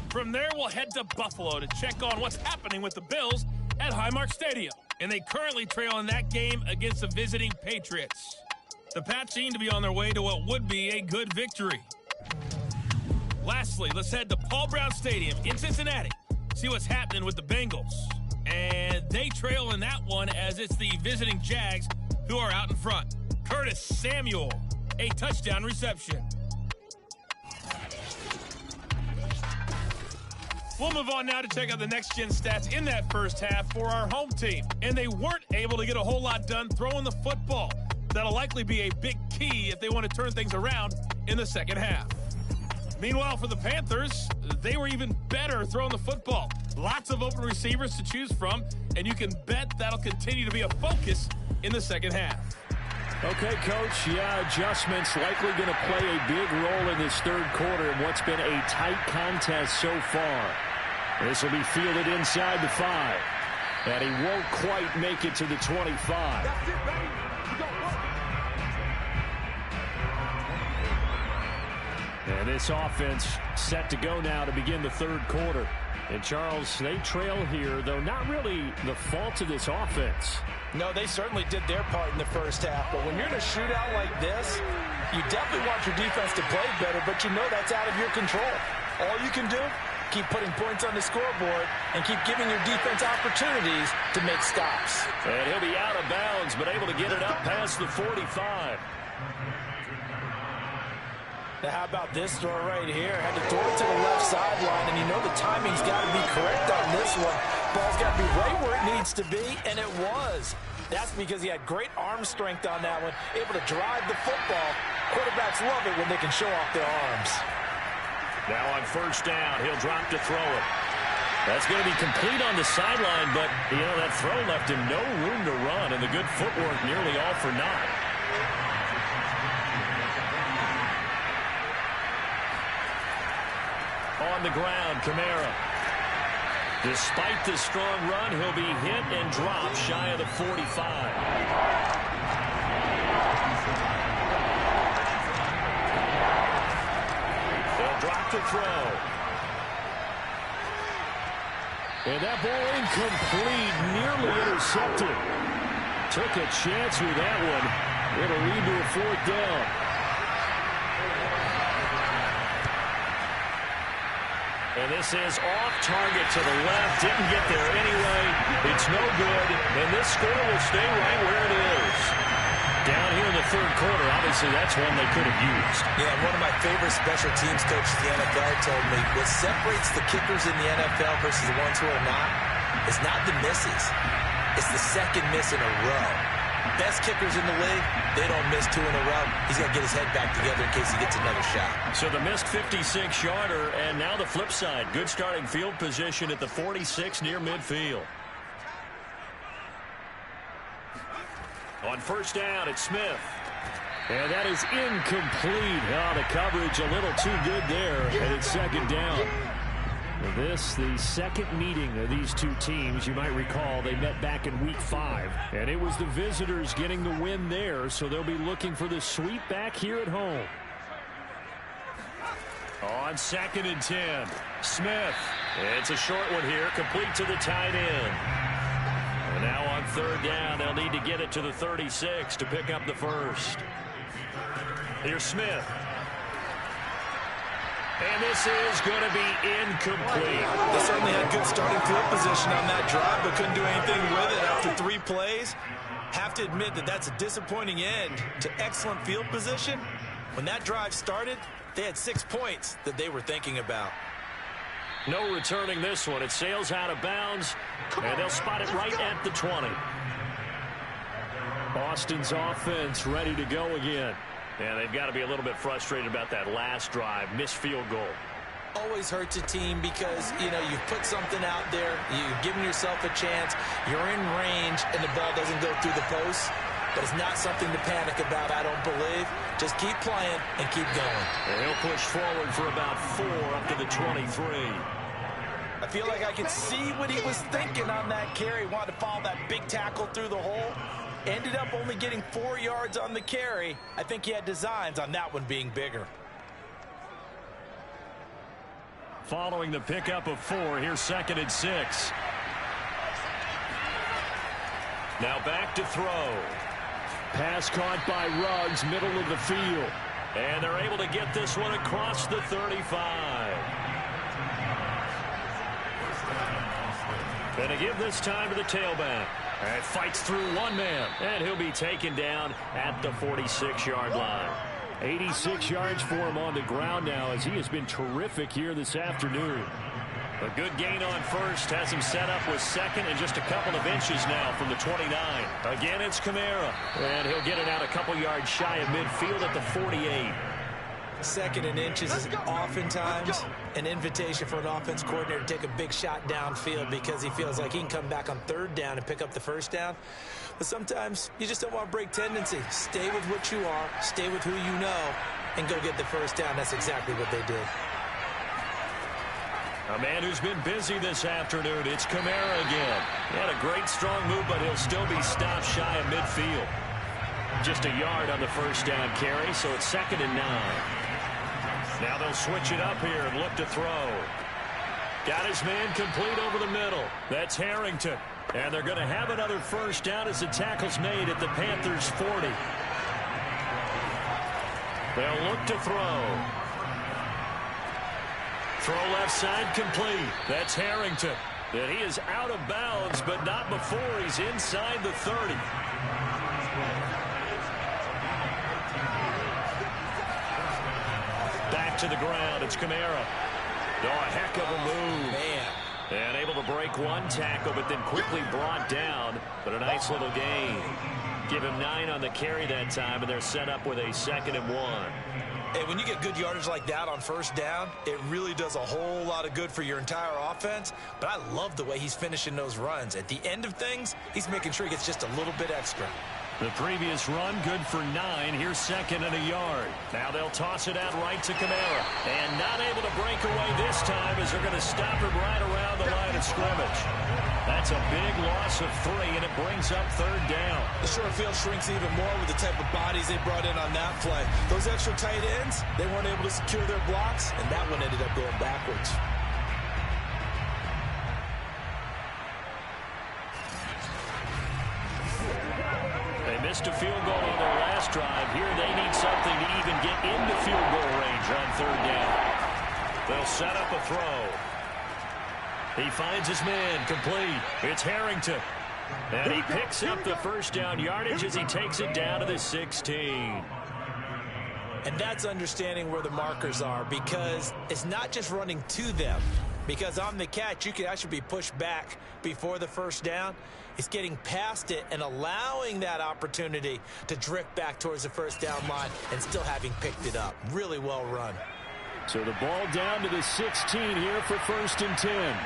From there, we'll head to Buffalo to check on what's happening with the Bills at Highmark Stadium. And they currently trail in that game against the visiting Patriots. The Pats seem to be on their way to what would be a good victory. Lastly, let's head to Paul Brown Stadium in Cincinnati. See what's happening with the Bengals. And they trail in that one as it's the visiting Jags who are out in front. Curtis Samuel, a touchdown reception. We'll move on now to check out the next-gen stats in that first half for our home team. And they weren't able to get a whole lot done throwing the football. That'll likely be a big key if they want to turn things around in the second half. Meanwhile, for the Panthers, they were even better throwing the football. Lots of open receivers to choose from, and you can bet that'll continue to be a focus in the second half. Okay, Coach, adjustments likely going to play a big role in this third quarter in what's been a tight contest so far. This will be fielded inside the 5. And he won't quite make it to the 25. That's it, baby. You got work. And this offense set to go now to begin the third quarter. And, Charles, they trail here, though not really the fault of this offense. No, they certainly did their part in the first half. But when you're in a shootout like this, you definitely want your defense to play better, but you know that's out of your control. All you can do, keep putting points on the scoreboard and keep giving your defense opportunities to make stops. And he'll be out of bounds, but able to get it up past the 45. Now, how about this throw right here? Had to throw it to the left sideline, and you know the timing's got to be correct on this one. Ball's got to be right where it needs to be, and it was. That's because he had great arm strength on that one, able to drive the football. Quarterbacks love it when they can show off their arms. Now on first down, he'll drop to throw it. That's going to be complete on the sideline, but, that throw left him no room to run, and the good footwork nearly all for naught. On the ground, Kamara. Despite the strong run, he'll be hit and dropped shy of the 45. They'll drop to throw. And that ball incomplete, nearly intercepted. Took a chance with that one. It'll lead to a fourth down. And this is off target to the left. Didn't get there anyway. It's no good. And this score will stay right where it is. Down here in the third quarter, obviously that's one they could have used. Yeah, one of my favorite special teams coaches in the NFL told me what separates the kickers in the NFL versus the ones who are not is not the misses. It's the second miss in a row. best kickers in the league, they don't miss 2 in a row. He's got to get his head back together in case he gets another shot. So the missed 56-yarder, and now the flip side. Good starting field position at the 46 near midfield. On first down, it's Smith. And that is incomplete. Oh, the coverage a little too good there, and it's second down. This, the second meeting of these two teams. You might recall they met back in Week 5, and it was the visitors getting the win there, so they'll be looking for the sweep back here at home. On 2nd and 10, Smith. It's a short one here, complete to the tight end. And now on 3rd down, they'll need to get it to the 36 to pick up the first. Here's Smith. And this is going to be incomplete. They certainly had good starting field position on that drive, but couldn't do anything with it after 3 plays. Have to admit that that's a disappointing end to excellent field position. When that drive started, they had 6 points that they were thinking about. No returning this one. It sails out of bounds, and they'll spot it right at the 20. Boston's offense ready to go again. And they've got to be a little bit frustrated about that last drive, missed field goal. Always hurts a team because, you know, you've put something out there, you've given yourself a chance, you're in range, and the ball doesn't go through the post. But it's not something to panic about, I don't believe. Just keep playing and keep going. And he'll push forward for about 4 up to the 23. I feel like I could see what he was thinking on that carry. Wanted to follow that big tackle through the hole. Ended up only getting 4 yards on the carry. I think he had designs on that one being bigger. Following the pickup of 4, here's 2nd and 6. Now back to throw. Pass caught by Ruggs, middle of the field. And they're able to get this one across the 35. And to give this time to the tailback. And fights through one man. And he'll be taken down at the 46-yard line. 86 yards for him on the ground now as he has been terrific here this afternoon. A good gain on first has him set up with 2nd and just a couple of inches now from the 29. Again, it's Kamara. And he'll get it out a couple yards shy of midfield at the 48. 2nd and inches is oftentimes an invitation for an offense coordinator to take a big shot downfield because he feels like he can come back on 3rd down and pick up the 1st down. But sometimes you just don't want to break tendency. Stay with what you are, stay with who you know, and go get the 1st down. That's exactly what they did. A man who's been busy this afternoon, it's Kamara again. He had a great strong move, but he'll still be stopped shy of midfield. Just a yard on the 1st down carry, so it's 2nd and 9. Now they'll switch it up here and look to throw. Got his man complete over the middle. That's Harrington. And they're going to have another 1st down as the tackle's made at the Panthers' 40. They'll look to throw. Throw left side complete. That's Harrington. And he is out of bounds, but not before he's inside the 30. Back to the ground. It's Kamara. Oh, a heck of a move. Man. And able to break one tackle, but then quickly brought down. But a nice little gain. Give him 9 on the carry that time, and they're set up with a 2nd and 1. Hey, when you get good yardage like that on 1st down, it really does a whole lot of good for your entire offense. But I love the way he's finishing those runs. At the end of things, he's making sure he gets just a little bit extra. The previous run good for 9. Here's 2nd and a yard. Now they'll toss it out right to Kamara. And not able to break away this time as they're going to stop him right around the line of scrimmage. That's a big loss of 3, and it brings up 3rd down. The short field shrinks even more with the type of bodies they brought in on that play. Those extra tight ends, they weren't able to secure their blocks, and that one ended up going backwards. They missed a field goal on their last drive. Here they need something to even get into field goal range on 3rd down. They'll set up a throw. He finds his man complete. It's Harrington. And he picks up the 1st down yardage as he takes it down to the 16. And that's understanding where the markers are because it's not just running to them. Because on the catch, you could actually be pushed back before the first down. He's getting past it and allowing that opportunity to drift back towards the first down line and still having picked it up. Really well run. So the ball down to the 16 here for 1st and 10.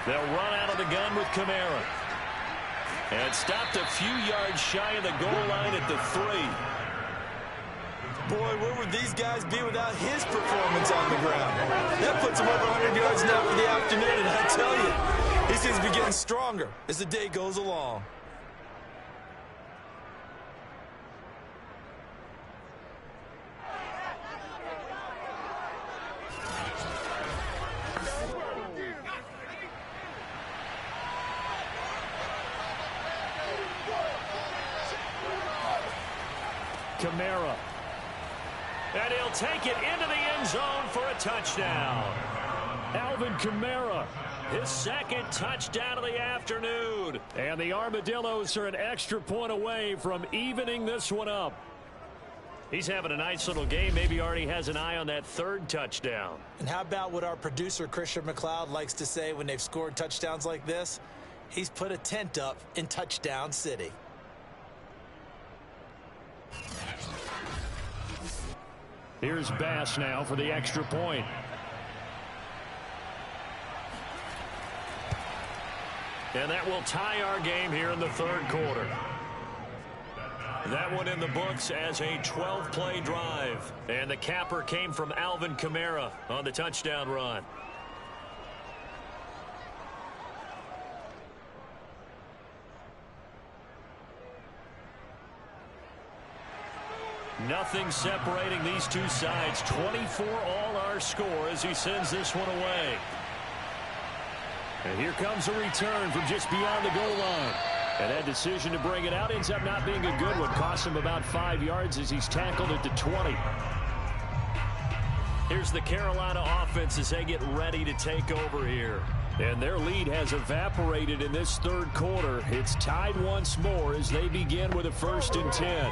They'll run out of the gun with Kamara. And stopped a few yards shy of the goal line at the 3. Boy, where would these guys be without his performance on the ground? That puts him over 100 yards now for the afternoon, and I tell you, he seems to be getting stronger as the day goes along. Kamara. And he'll take it into the end zone for a touchdown. Alvin Kamara. His 2nd touchdown of the afternoon. And the Armadillos are an extra point away from evening this one up. He's having a nice little game. Maybe already has an eye on that 3rd touchdown. And how about what our producer, Christian McLeod, likes to say when they've scored touchdowns like this? He's put a tent up in Touchdown City. Here's Bass now for the extra point. And that will tie our game here in the 3rd quarter. That one in the books as a 12-play drive. And the capper came from Alvin Kamara on the touchdown run. Nothing separating these two sides. 24 all our score as he sends this one away. And here comes a return from just beyond the goal line. And that decision to bring it out ends up not being a good one. Costs him about 5 yards as he's tackled at the 20. Here's the Carolina offense as they get ready to take over here. And their lead has evaporated in this 3rd quarter. It's tied once more as they begin with a 1st and 10.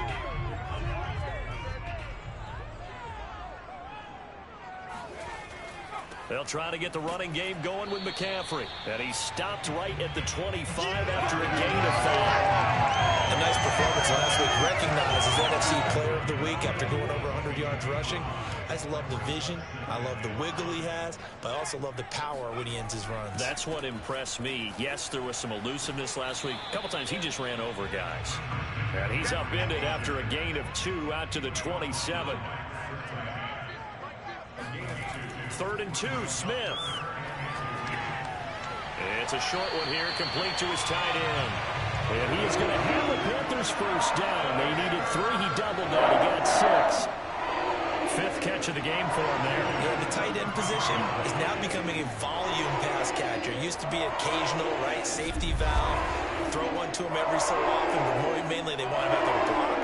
They'll try to get the running game going with McCaffrey. And he stopped right at the 25 after a gain of 5. A nice performance last week. Recognized as NFC Player of the Week after going over 100 yards rushing. I just love the vision. I love the wiggle he has. But I also love the power when he ends his runs. That's what impressed me. Yes, there was some elusiveness last week. A couple times he just ran over guys. And he's upended after a gain of 2 out to the 27. 3rd and 2, Smith. It's a short one here, complete to his tight end. And he is going to have the Panthers first down. They needed 3. He doubled that. He got 6. 5th catch of the game for him there. Yeah, the tight end position is now becoming a volume pass catcher. It used to be occasional, right, safety valve. Throw one to him every so often, but more mainly they want him out there to block.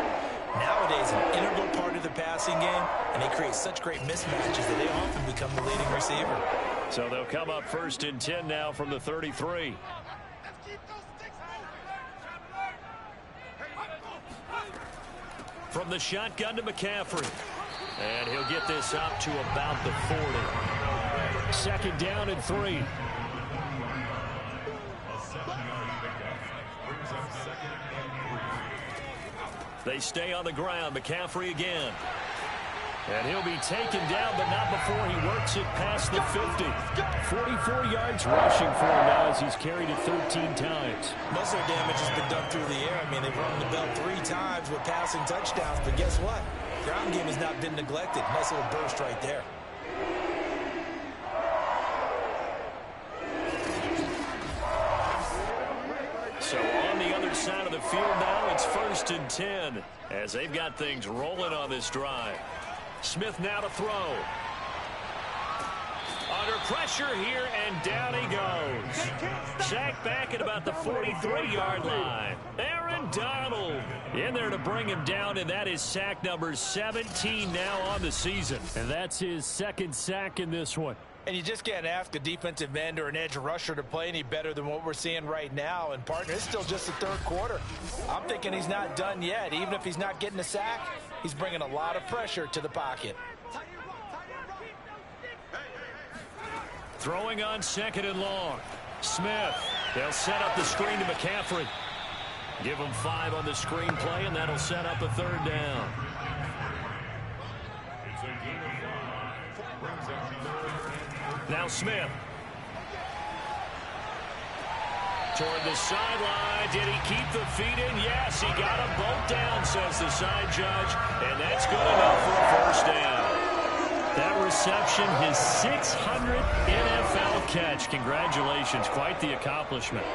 Nowadays, an integral part of the passing game, and they create such great mismatches that they often become the leading receiver. So they'll come up 1st and 10 now from the 33. From the shotgun to McCaffrey. And he'll get this up to about the 40. 2nd down and 3. They stay on the ground. McCaffrey again. And he'll be taken down, but not before he works it past the 50. 44 yards rushing for him now as he's carried it 13 times. Most of their damage has been done through the air. I mean, they've rung the bell 3 times with passing touchdowns, but guess what? Ground game has not been neglected. Nice little burst right there. So on the other side of the field now, it's 1st and 10 as they've got things rolling on this drive. Smith now to throw. Under pressure here, and down he goes. Sacked back at about the 43-yard line. Aaron Donald in there to bring him down, and that is sack number 17 now on the season. And that's his 2nd sack in this one. And you just can't ask a defensive end or an edge rusher to play any better than what we're seeing right now. And, partner, it's still just the 3rd quarter. I'm thinking he's not done yet. Even if he's not getting a sack, he's bringing a lot of pressure to the pocket. Throwing on 2nd and long. Smith. They'll set up the screen to McCaffrey. Give him 5 on the screen play, and that'll set up a 3rd down. Now Smith. Toward the sideline. Did he keep the feet in? Yes, he got them both down, says the side judge. And that's good enough for a 1st down. That reception, his 600th NFL catch. Congratulations. Quite the accomplishment.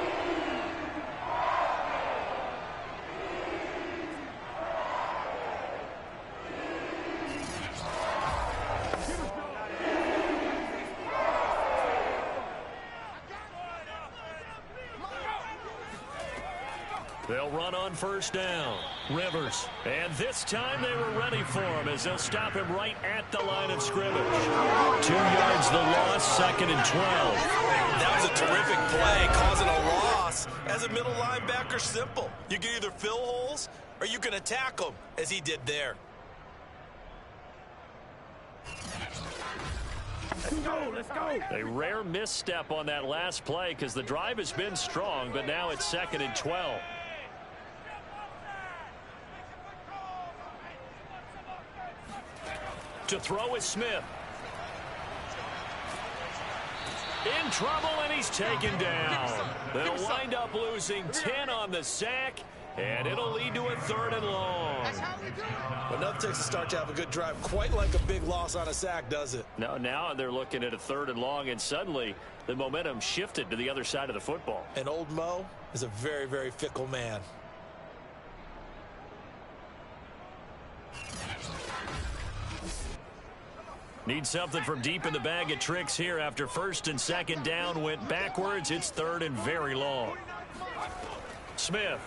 They'll run on 1st down. Rivers. And this time they were ready for him as they'll stop him right at the line of scrimmage. 2 yards the loss, 2nd and 12. That was a terrific play, causing a loss. As a middle linebacker, simple. You can either fill holes or you can attack them, as he did there. Let's go. A rare misstep on that last play because the drive has been strong, but now it's 2nd and 12. To throw is Smith. In trouble, and he's taken down. They'll wind up losing 10 on the sack, and it'll lead to a 3rd and long. Enough takes to start to have a good drive, quite like a big loss on a sack, does it? No, now they're looking at a 3rd and long, and suddenly the momentum shifted to the other side of the football. And old Mo is a very, very fickle man. Need something from deep in the bag of tricks here after 1st and 2nd down went backwards. It's 3rd and very long. Smith.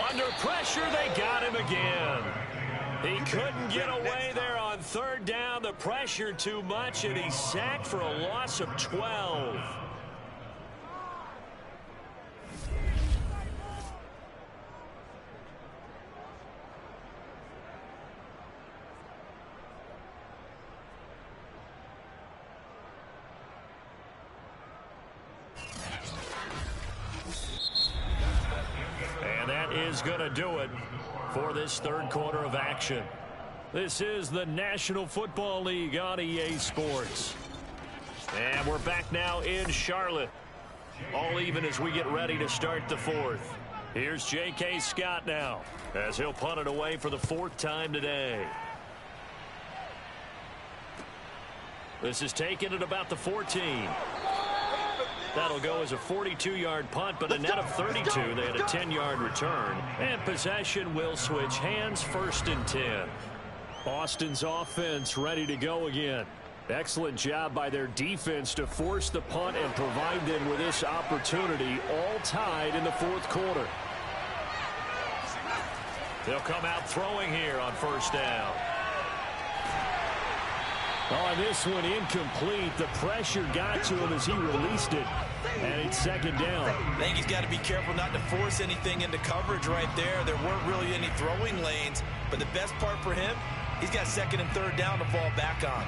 Under pressure, they got him again. He couldn't get away there on 3rd down. The pressure too much, and he's sacked for a loss of 12. Is going to do it for this 3rd quarter of action. This is the National Football League on EA Sports. And we're back now in Charlotte. All even as we get ready to start the 4th. Here's J.K. Scott now as he'll punt it away for the 4th time today. This is taken at about the 14. That'll go as a 42-yard punt, but a net of 32. They had a 10-yard return. And possession will switch hands, 1st and 10. Boston's offense ready to go again. Excellent job by their defense to force the punt and provide them with this opportunity, all tied in the 4th quarter. They'll come out throwing here on 1st down. Oh, this one incomplete. The pressure got to him as he released it. And it's 2nd down. I think he's got to be careful not to force anything into coverage right there. There weren't really any throwing lanes. But the best part for him, he's got 2nd and 3rd down to fall back on.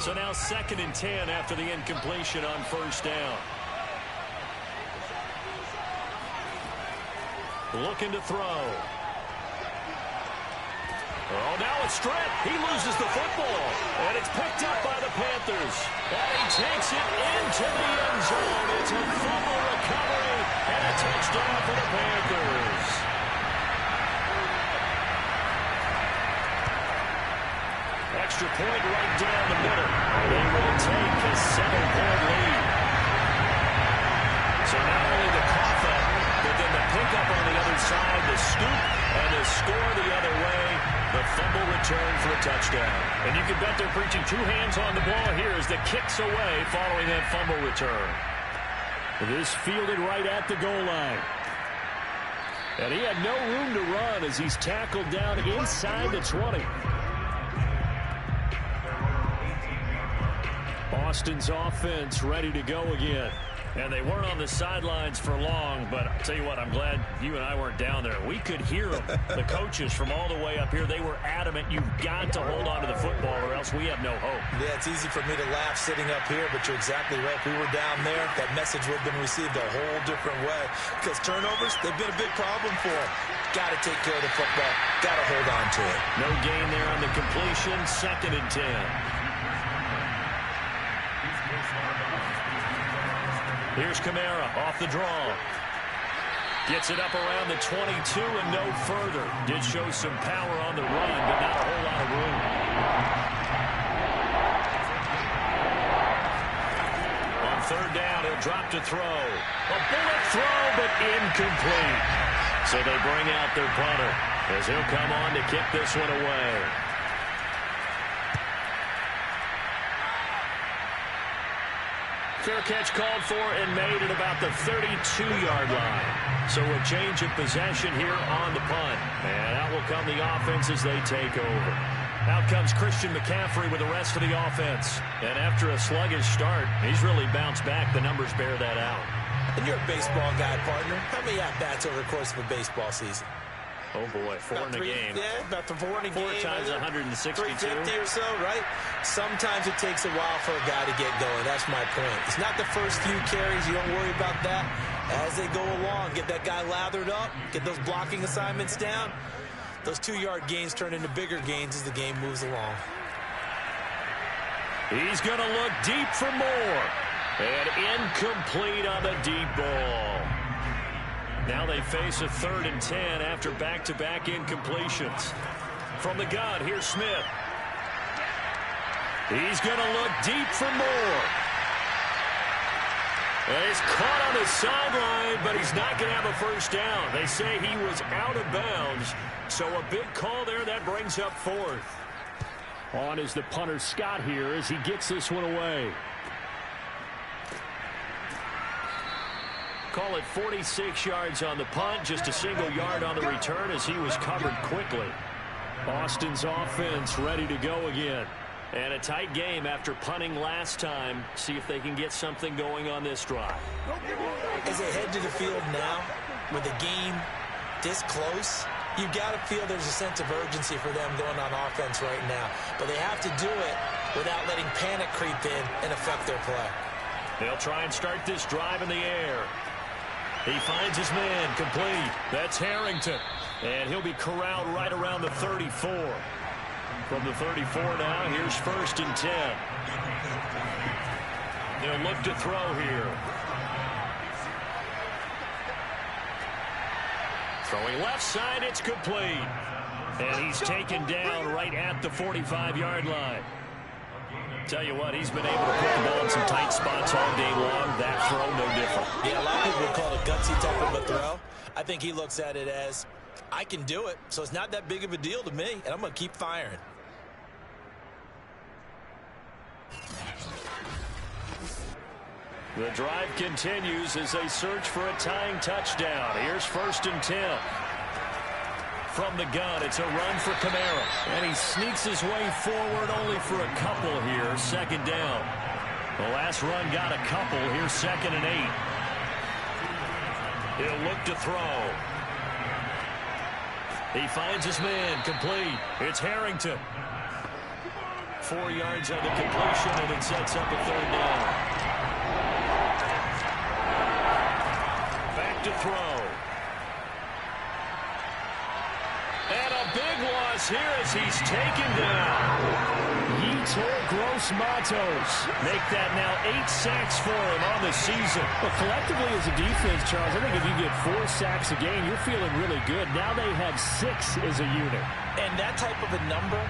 So now 2nd and 10 after the incompletion on 1st down. Looking to throw. Oh, now it's Strett. He loses the football. And it's picked up by the Panthers. And he takes it into the end zone. It's a fumble recovery and a touchdown for the Panthers. Extra point right down the middle. They will take a 7-point lead. So not only the cough up, but then the pickup on the other side, the scoop, and the score the other way. The fumble return for a touchdown. And you can bet they're preaching 2 hands on the ball here as the kick's away following that fumble return. This fielded right at the goal line. And he had no room to run as he's tackled down inside the 20. Boston's offense ready to go again. And they weren't on the sidelines for long, but I'll tell you what, I'm glad you and I weren't down there. We could hear them, the coaches from all the way up here. They were adamant, you've got to hold on to the football or else we have no hope. Yeah, it's easy for me to laugh sitting up here, but you're exactly right. If we were down there, that message would have been received a whole different way. Because turnovers, they've been a big problem for them. Got to take care of the football. Got to hold on to it. No gain there on the completion. 2nd and 10. Here's Kamara off the draw. Gets it up around the 22 and no further. Did show some power on the run, but not a whole lot of room. On 3rd down, he'll drop to throw. A bullet throw, but incomplete. So they bring out their punter as he'll come on to kick this one away. Fair catch called for and made at about the 32-yard line. So a change of possession here on the punt. And out will come the offense as they take over. Out comes Christian McCaffrey with the rest of the offense. And after a sluggish start, he's really bounced back. The numbers bear that out. And you're a baseball guy, partner. How many at-bats over the course of a baseball season? Oh, boy, 4 in a game. Yeah, about 4 in a game. 4 times 162. 350 or so, right? Sometimes it takes a while for a guy to get going. That's my point. It's not the first few carries. You don't worry about that. As they go along, get that guy lathered up, get those blocking assignments down. Those 2-yard gains turn into bigger gains as the game moves along. He's going to look deep for more. And incomplete on the deep ball. Now they face a 3rd and 10 after back-to-back incompletions. From the gun, here's Smith. He's going to look deep for more. And he's caught on the sideline, but he's not going to have a first down. They say he was out of bounds, so a big call there that brings up 4th. On is the punter Scott here as he gets this one away. Call it 46 yards on the punt, just a single yard on the return as he was covered quickly. Boston's offense ready to go again. And a tight game after punting last time. See if they can get something going on this drive. As they head to the field now, with the game this close, you've got to feel there's a sense of urgency for them going on offense right now. But they have to do it without letting panic creep in and affect their play. They'll try and start this drive in the air. He finds his man, complete. That's Harrington. And he'll be corralled right around the 34. From the 34 now, here's 1st and 10. They'll look to throw here. Throwing left side, it's complete. And he's taken down right at the 45-yard line. Tell you what, he's been able to put the ball in some tight spots all game long. That throw, no different. Yeah, a lot of people would call it a gutsy type of a throw. I think he looks at it as, I can do it, so it's not that big of a deal to me, and I'm going to keep firing. The drive continues as they search for a tying touchdown. Here's 1st and 10. From the gun, it's a run for Kamara. And he sneaks his way forward only for a couple here. 2nd down. The last run got a couple. Here's 2nd and 8. He'll look to throw. He finds his man, complete. It's Harrington. 4 yards on the completion, and it sets up a 3rd down. Back to throw. And a big loss here as he's taken down. Yetur Gross-Matos. Make that now 8 sacks for him on the season. Well, collectively as a defense, Charles, I think if you get 4 sacks a game, you're feeling really good. Now they have 6 as a unit. And that type of a number,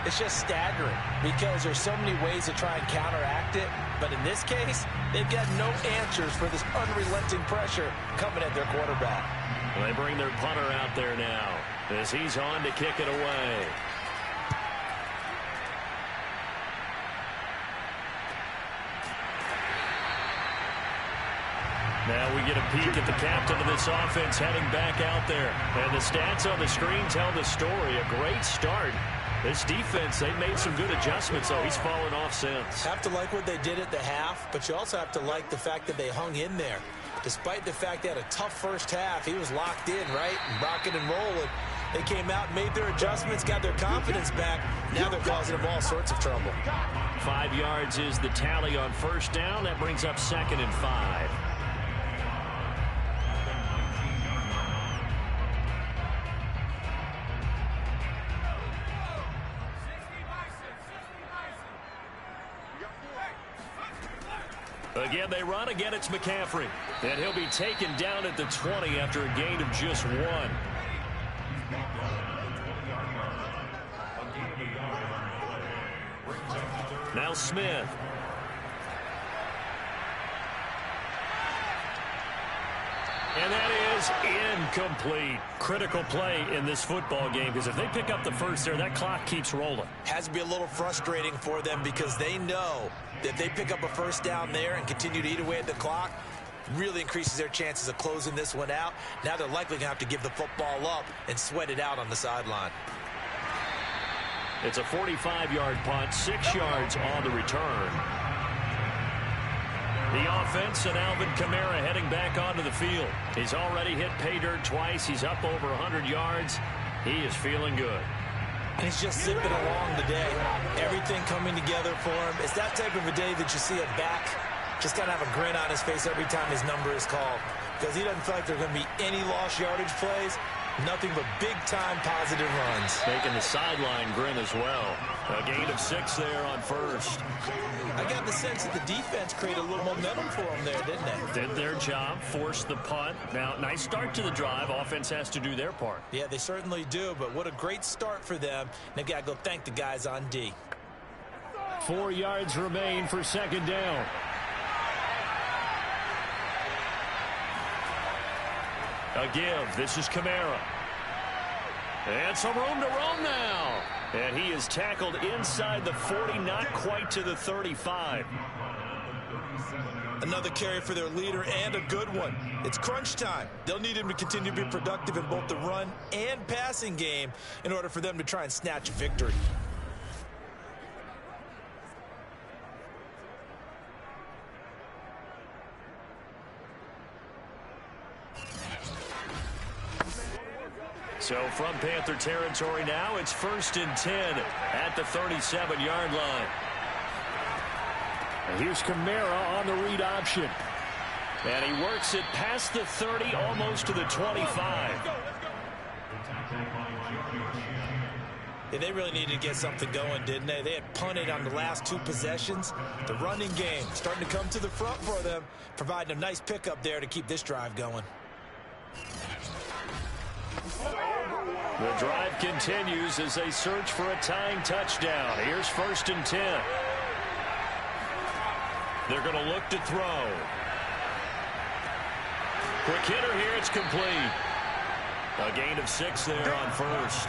it's just staggering because there's so many ways to try and counteract it. But in this case, they've got no answers for this unrelenting pressure coming at their quarterback. Well, they bring their punter out there now as he's on to kick it away. Now we get a peek at the captain of this offense heading back out there. And the stats on the screen tell the story. A great start This defense, they've made some good adjustments, though. He's fallen off since. Have to like what they did at the half, but you also have to like the fact that they hung in there. Despite the fact they had a tough first half, he was locked in, right? And rocking and rolling. They came out, made their adjustments, got their confidence back. Now they're causing them all sorts of trouble. 5 yards is the tally on first down. That brings up 2nd and 5. Again, they run. Again, it's McCaffrey. And he'll be taken down at the 20 after a gain of just 1. Now Smith. And that is incomplete. Critical play in this football game, because if they pick up the first there, that clock keeps rolling. Has to be a little frustrating for them because they know that if they pick up a first down there and continue to eat away at the clock, really increases their chances of closing this one out. Now they're likely going to have to give the football up and sweat it out on the sideline. It's a 45-yard punt, 6 yards on the return. The offense and Alvin Kamara heading back onto the field. He's already hit pay dirt twice. He's up over 100 yards. He is feeling good. And he's just zipping along today. Everything coming together for him. It's that type of a day that you see a back just kind of have a grin on his face every time his number is called. Because he doesn't feel like there are going to be any lost yardage plays. Nothing but big-time positive runs. Making the sideline grin as well. A gain of 6 there on first. I got the sense that the defense created a little momentum for them there, didn't they? Did their job, forced the punt. Now, nice start to the drive. Offense has to do their part. Yeah, they certainly do, but what a great start for them. They've got to go thank the guys on D. 4 yards remain for 2nd down. A give. This is Kamara. And some room to roam now. And he is tackled inside the 40, not quite to the 35. Another carry for their leader and a good one. It's crunch time. They'll need him to continue to be productive in both the run and passing game in order for them to try and snatch a victory. So from Panther territory now, it's 1st and 10 at the 37-yard line. And here's Kamara on the read option. And he works it past the 30, almost to the 25. Yeah, they really needed to get something going, didn't they? They had punted on the last 2 possessions. The running game starting to come to the front for them, providing a nice pickup there to keep this drive going. The drive continues as they search for a tying touchdown. Here's 1st and 10. They're going to look to throw. Quick hitter here. It's complete. A gain of 6 there on first.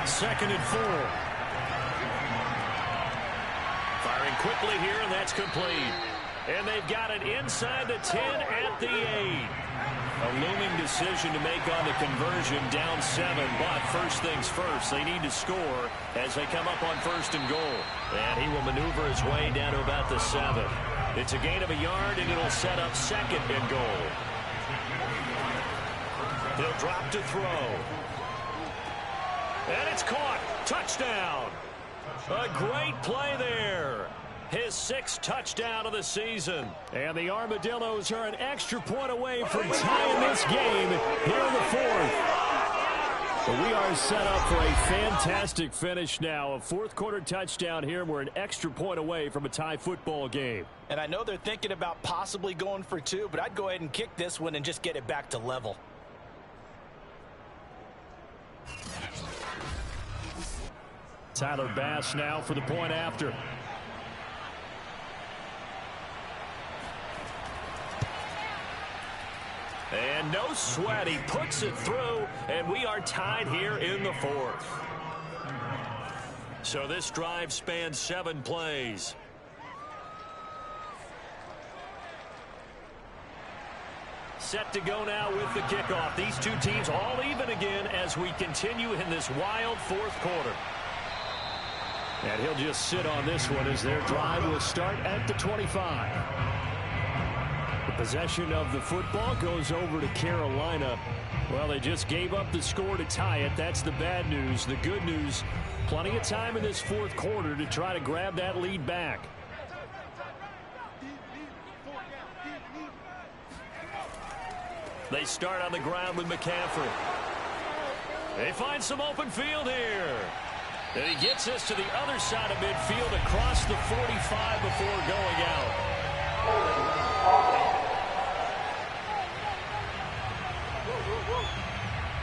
Second and 4. Firing quickly here, and that's complete. And they've got it inside the 10 at the 8. A looming decision to make on the conversion, down 7. But first things first, they need to score as they come up on 1st and goal. And he will maneuver his way down to about the 7. It's a gain of a yard, and it'll set up 2nd and goal. He'll drop to throw. And it's caught. Touchdown. A great play there. His 6th touchdown of the season. And the Armadillos are an extra point away from tying this game here in the 4th. But we are set up for a fantastic finish now. A 4th quarter touchdown here. We're an extra point away from a tie football game. And I know they're thinking about possibly going for 2, but I'd go ahead and kick this one and just get it back to level. Tyler Bass now for the point after. And no sweat. He puts it through, and we are tied here in the 4th. So this drive spans 7 plays. Set to go now with the kickoff. These two teams all even again as we continue in this wild fourth quarter. And he'll just sit on this one as their drive will start at the 25. The possession of the football goes over to Carolina. Well, they just gave up the score to tie it. That's the bad news. The good news, plenty of time in this fourth quarter to try to grab that lead back. They start on the ground with McCaffrey. They find some open field here. And he gets us to the other side of midfield across the 45 before going out.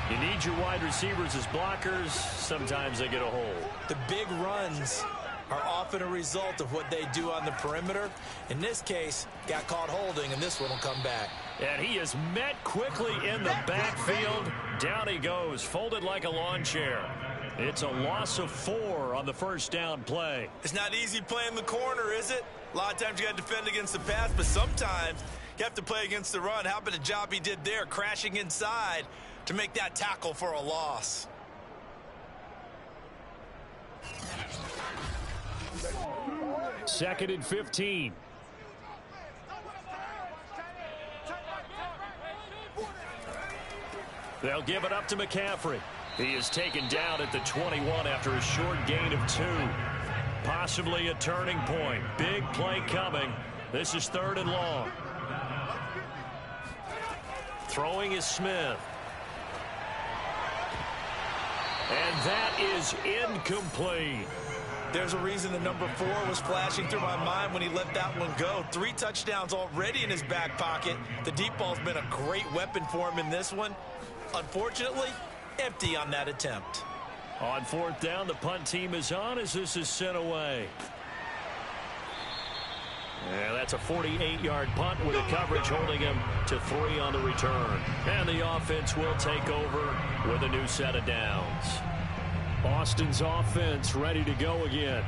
You need your wide receivers as blockers. Sometimes they get a hole. The big runs are often a result of what they do on the perimeter. In this case, got caught holding, and this one will come back. And he is met quickly in the backfield. Down he goes, folded like a lawn chair. It's a loss of 4 on the first down play. It's not easy playing the corner, is it? A lot of times you got to defend against the pass, but sometimes you have to play against the run. How about the job he did there, crashing inside to make that tackle for a loss? Second and 15. They'll give it up to McCaffrey. He is taken down at the 21 after a short gain of 2. Possibly a turning point. Big play coming. This is 3rd and long. Throwing is Smith. And that is incomplete. There's a reason the number 4 was flashing through my mind when he let that one go. 3 touchdowns already in his back pocket. The deep ball's been a great weapon for him in this one. Unfortunately, empty on that attempt. On 4th down, the punt team is on as this is sent away. And that's a 48-yard punt with a coverage holding him to 3 on the return. And the offense will take over with a new set of downs. Boston's offense ready to go again.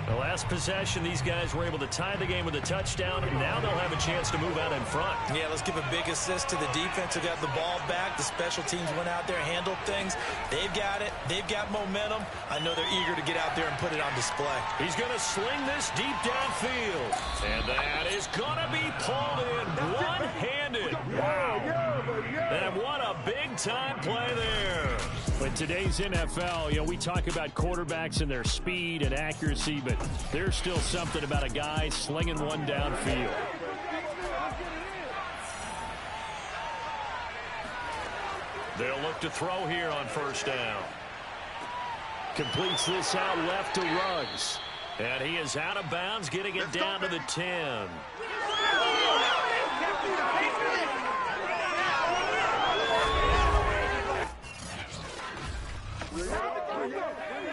The last possession, these guys were able to tie the game with a touchdown. Now they'll have a chance to move out in front. Yeah, let's give a big assist to the defense who got the ball back. The special teams went out there, handled things. They've got it. They've got momentum. I know they're eager to get out there and put it on display. He's going to sling this deep downfield. And that is going to be pulled in one-handed. Wow. And what a big-time play there. In today's NFL, we talk about quarterbacks and their speed and accuracy, but there's still something about a guy slinging one downfield. They'll look to throw here on 1st down. Completes this out left to Ruggs. And he is out of bounds, getting it down to the 10.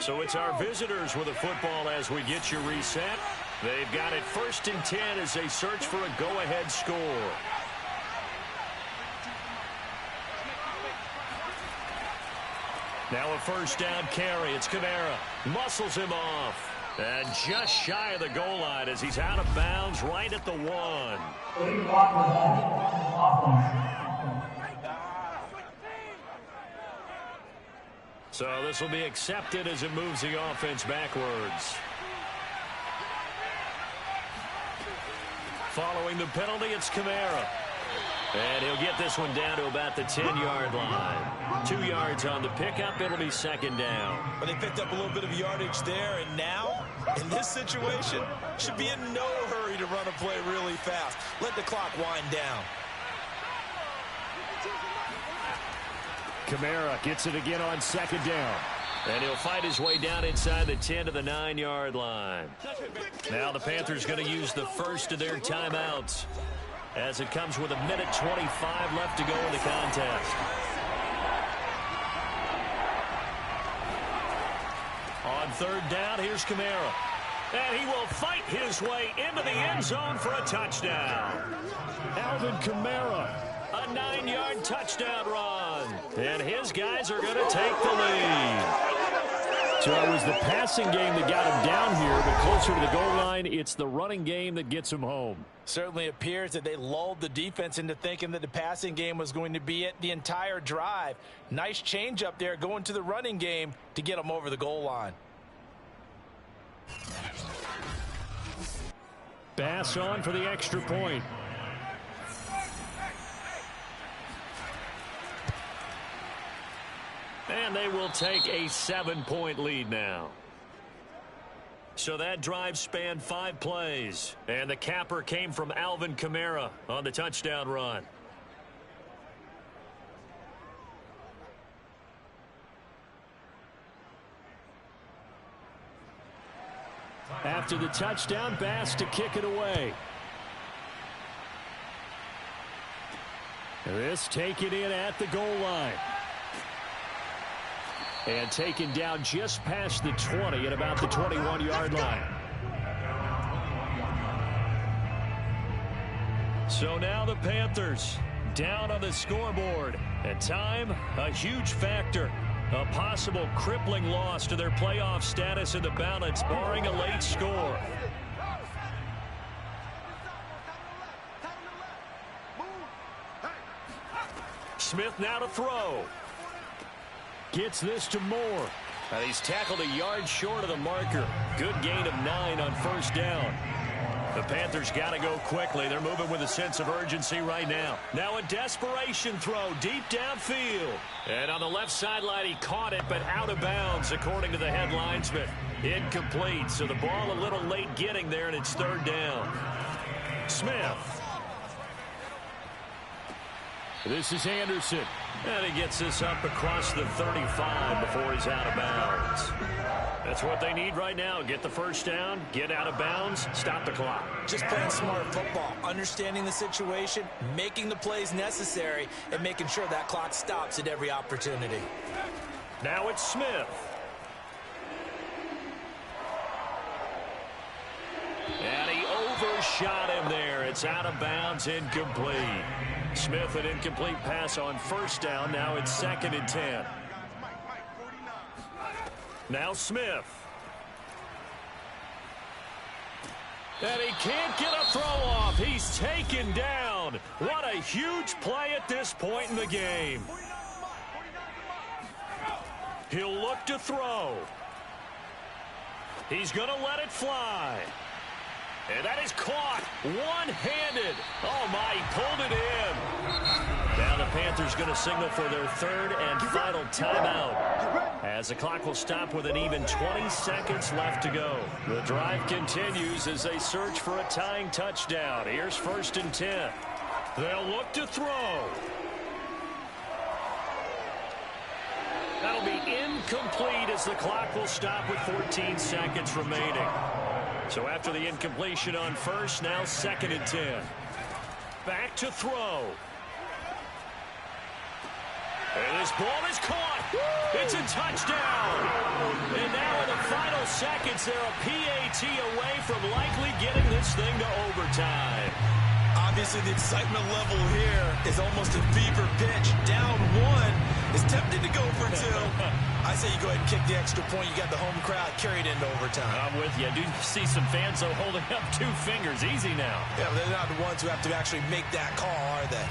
So it's our visitors with the football as we get you reset. They've got it 1st and 10 as they search for a go-ahead score. Now a 1st down carry. It's Kamara. Muscles him off. And just shy of the goal line as he's out of bounds right at the 1. So this will be accepted as it moves the offense backwards. Following the penalty, it's Kamara. And he'll get this one down to about the 10-yard line. 2 yards on the pickup. It'll be 2nd down. But they picked up a little bit of yardage there, and now, in this situation, should be in no hurry to run a play really fast. Let the clock wind down. Kamara gets it again on 2nd down. And he'll fight his way down inside the 10 to the 9-yard line. Now the Panthers going to use the first of their timeouts as it comes with 1:25 left to go in the contest. On 3rd down, here's Kamara. And he will fight his way into the end zone for a touchdown. Alvin Kamara. A 9-yard touchdown run. And his guys are going to take the lead. So it was the passing game that got him down here, but closer to the goal line, it's the running game that gets him home. Certainly appears that they lulled the defense into thinking that the passing game was going to be it the entire drive. Nice change up there going to the running game to get them over the goal line. Bass on for the extra point. And they will take a 7-point lead now. So that drive spanned 5 plays. And the capper came from Alvin Kamara on the touchdown run. After the touchdown, Bass to kick it away. This taken in at the goal line. And taken down just past the 20 at about the 21-yard line. So now the Panthers down on the scoreboard. And time, a huge factor. A possible crippling loss to their playoff status in the balance, barring a late score. Smith now to throw. Gets this to Moore. He's tackled a yard short of the marker. Good gain of 9 on first down. The Panthers got to go quickly. They're moving with a sense of urgency right now. Now a desperation throw deep downfield. And on the left sideline, he caught it, but out of bounds, according to the head linesman. Incomplete, so the ball a little late getting there, and it's third down. Smith. This is Anderson. And he gets this up across the 35 before he's out of bounds. That's what they need right now. Get the first down, get out of bounds, stop the clock. Just playing smart football, understanding the situation, making the plays necessary, and making sure that clock stops at every opportunity. Now it's Smith. And he overshot him there. It's out of bounds, incomplete. Smith, an incomplete pass on first down. Now it's 2nd and 10. Now Smith. And he can't get a throw off. He's taken down. What a huge play at this point in the game. He'll look to throw. He's going to let it fly. And that is caught one-handed. Oh, my, he pulled it in. Now the Panthers going to signal for their 3rd and final timeout, as the clock will stop with an even 20 seconds left to go. The drive continues as they search for a tying touchdown. Here's 1st and 10. They'll look to throw. That'll be incomplete as the clock will stop with 14 seconds remaining. So after the incompletion on first, now 2nd and 10. Back to throw. And this ball is caught. It's a touchdown. And now in the final seconds, they're a PAT away from likely getting this thing to overtime. Obviously, the excitement level here is almost a fever pitch. Down 1 is tempted to go for 2. I say you go ahead and kick the extra point. You got the home crowd carried into overtime. I'm with you. I do see some fans, though, holding up 2 fingers. Easy now. Yeah, but they're not the ones who have to actually make that call, are they?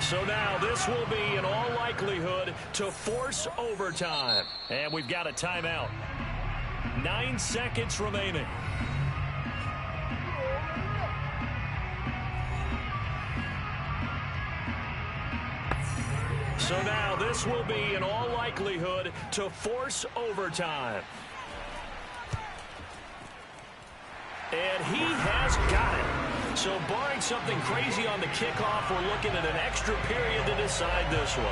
So now this will be, in all likelihood, to force overtime. And we've got a timeout. 9 seconds remaining. So now this will be, in all likelihood, to force overtime. And he has got it. So barring something crazy on the kickoff, we're looking at an extra period to decide this one.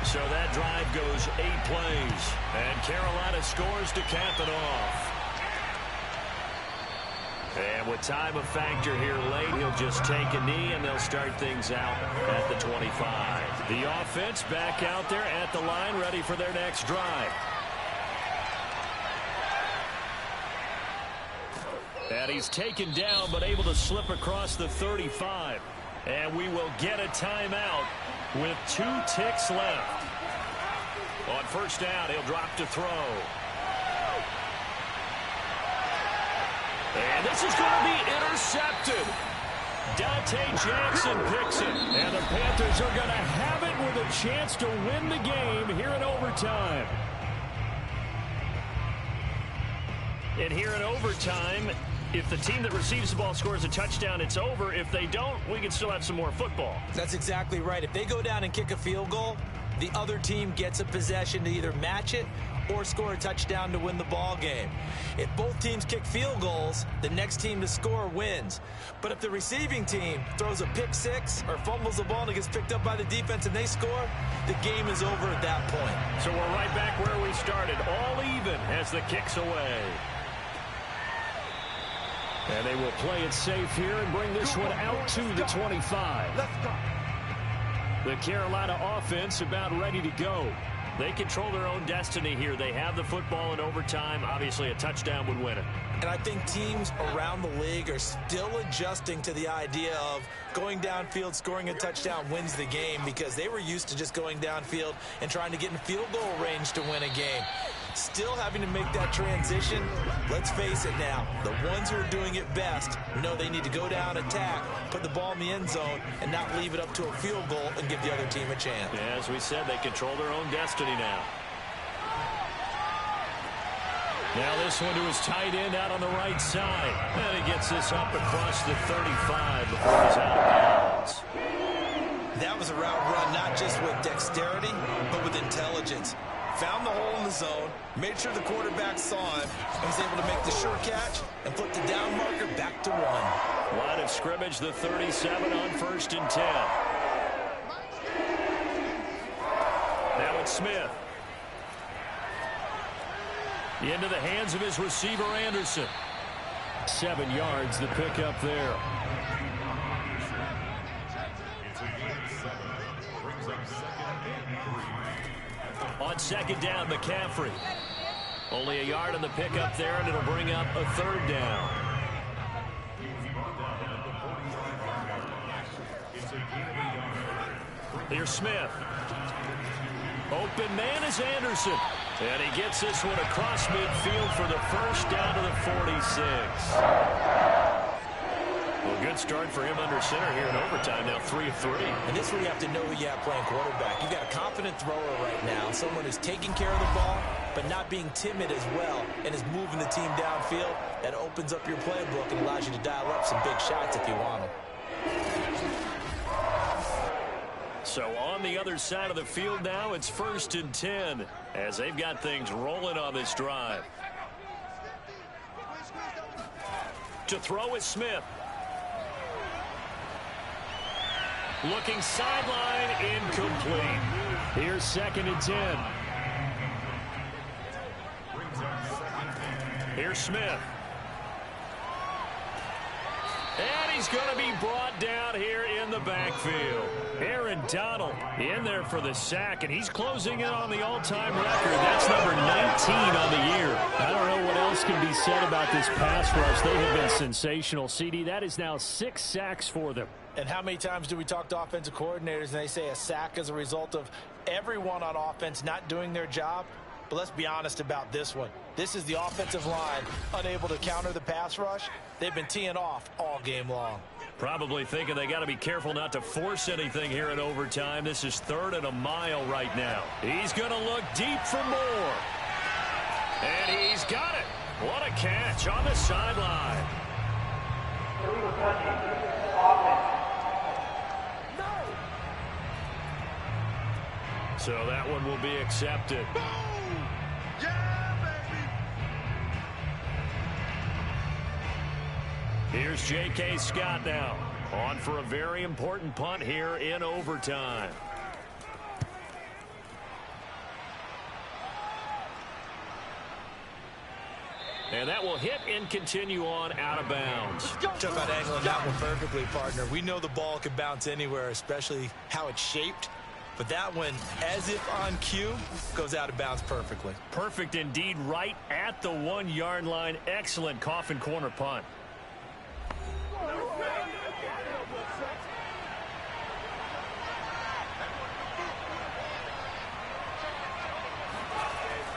So that drive goes 8 plays, and Carolina scores to cap it off. And with time a factor here late, he'll just take a knee, and they'll start things out at the 25. The offense back out there at the line, ready for their next drive. And he's taken down but able to slip across the 35. And we will get a timeout with 2 ticks left. On first down, he'll drop to throw. And this is going to be intercepted. Dante Jackson picks it. And the Panthers are going to have it with a chance to win the game here in overtime. And here in overtime, if the team that receives the ball scores a touchdown, it's over. If they don't, we can still have some more football. That's exactly right. If they go down and kick a field goal, the other team gets a possession to either match it or score a touchdown to win the ball game. If both teams kick field goals, the next team to score wins. But if the receiving team throws a pick six or fumbles the ball and it gets picked up by the defense and they score, the game is over at that point. So we're right back where we started, all even as the kick's away. And they will play it safe here and bring this one out to the 25. Let's go. The Carolina offense about ready to go. They control their own destiny here. They have the football in overtime. Obviously, a touchdown would win it. And I think teams around the league are still adjusting to the idea of going downfield, scoring a touchdown wins the game, because they were used to just going downfield and trying to get in field goal range to win a game. Still having to make that transition. Let's face it now, the ones who are doing it best know they need to go down, attack, put the ball in the end zone, and not leave it up to a field goal and give the other team a chance. Yeah, as we said, they control their own destiny now. Now this one to his tight end out on the right side. And he gets this up across the 35 before he's out of bounds. That was a route run not just with dexterity, but with intelligence. Found the hole in the zone, made sure the quarterback saw him, and was able to make the sure catch and flip the down marker back to 1. Line of scrimmage, the 37 on 1st and 10. Now it's Smith. Into the hands of his receiver, Anderson. 7 yards, the pickup there. On 2nd down, McCaffrey. Only a yard on the pickup there, and it'll bring up a 3rd down. Here's Smith. Open man is Anderson. And he gets this one across midfield for the first down to the 46. Well, good start for him under center here in overtime. Now 3 of 3. And this is where you have to know who you have playing quarterback. You've got a confident thrower right now, someone who's taking care of the ball, but not being timid as well, and is moving the team downfield. That opens up your playbook and allows you to dial up some big shots if you want them. So on the other side of the field now, it's 1st and 10 as they've got things rolling on this drive. To throw is Smith. Looking sideline, incomplete. Here's 2nd and 10. Here's Smith. And he's going to be brought down here in the backfield. Aaron Donald in there for the sack, and he's closing in on the all-time record. That's number 19 on the year. I don't know what else can be said about this pass rush. They have been sensational, CD. That is now 6 sacks for them. And how many times do we talk to offensive coordinators and they say a sack is a result of everyone on offense not doing their job? But let's be honest about this one. This is the offensive line unable to counter the pass rush. They've been teeing off all game long. Probably thinking they got to be careful not to force anything here in overtime. This is 3rd and a mile right now. He's going to look deep for more. And he's got it. What a catch on the sideline. So that one will be accepted. Here's J.K. Scott now, on for a very important punt here in overtime. And that will hit and continue on out of bounds. Talk about angling that one perfectly, partner. We know the ball can bounce anywhere, especially how it's shaped. But that one, as if on cue, goes out of bounds perfectly. Perfect indeed, right at the 1-yard line. Excellent coffin corner punt.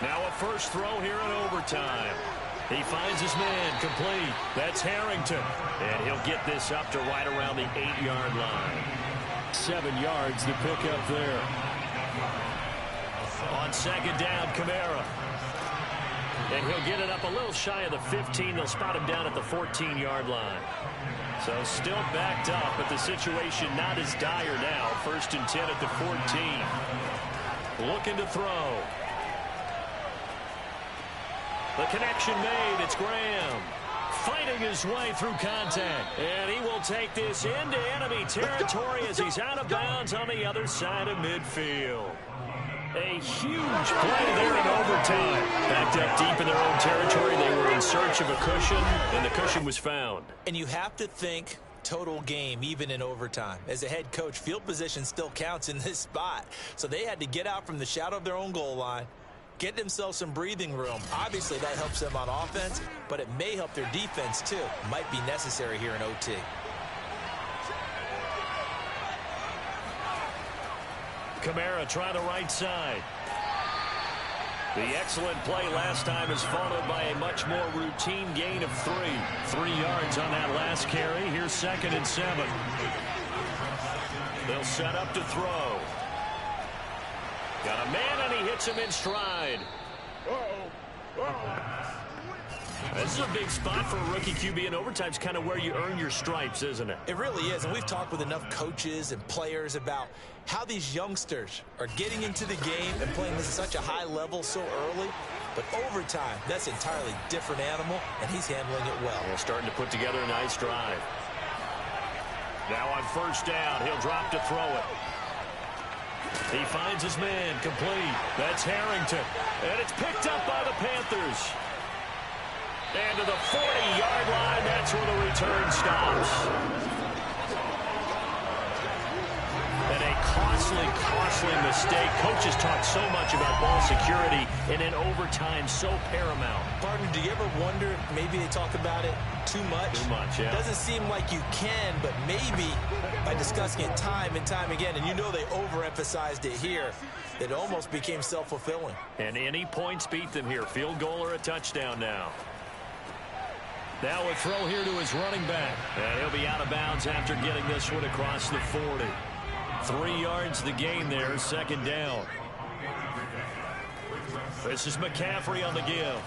Now a first throw here in overtime. He finds his man complete. That's Harrington. And he'll get this up to right around the 8-yard line. 7 yards to pick up there. On second down, Kamara. And he'll get it up a little shy of the 15. They'll spot him down at the 14-yard line. So still backed up, but the situation not as dire now. 1st and 10 at the 14. Looking to throw. The connection made. It's Graham. Fighting his way through contact. And he will take this into enemy territory as he's out of bounds on the other side of midfield. A huge play there in overtime. Backed up deep in their own territory. They were in search of a cushion, and the cushion was found. And you have to think total game, even in overtime. As a head coach, field position still counts in this spot. So they had to get out from the shadow of their own goal line, get themselves some breathing room. Obviously, that helps them on offense, but it may help their defense, too. Might be necessary here in OT. Kamara trying the right side. The excellent play last time is followed by a much more routine gain of 3. 3 yards on that last carry. Here's 2nd and 7. They'll set up to throw. Got a man, and he hits him in stride. This is a big spot for a rookie QB, and overtime's kind of where you earn your stripes, isn't it? It really is, and we've talked with enough coaches and players about how these youngsters are getting into the game and playing this at such a high level so early. But overtime, that's an entirely different animal, and he's handling it well. They're starting to put together a nice drive. Now on 1st down, he'll drop to throw it. He finds his man complete. That's Harrington. And it's picked up by the Panthers. And to the 40-yard line, that's where the return stops. And a costly mistake. Coaches talk so much about ball security, and in overtime, so paramount. Partner, do you ever wonder, maybe they talk about it too much? Too much, yeah. Doesn't seem like you can, but maybe by discussing it time and time again, and you know they overemphasized it here, it almost became self-fulfilling. And any points beat them here. Field goal or a touchdown now. Now a throw here to his running back. And he'll be out of bounds after getting this one across the 40. 3 yards the gain there, 2nd down. This is McCaffrey on the give.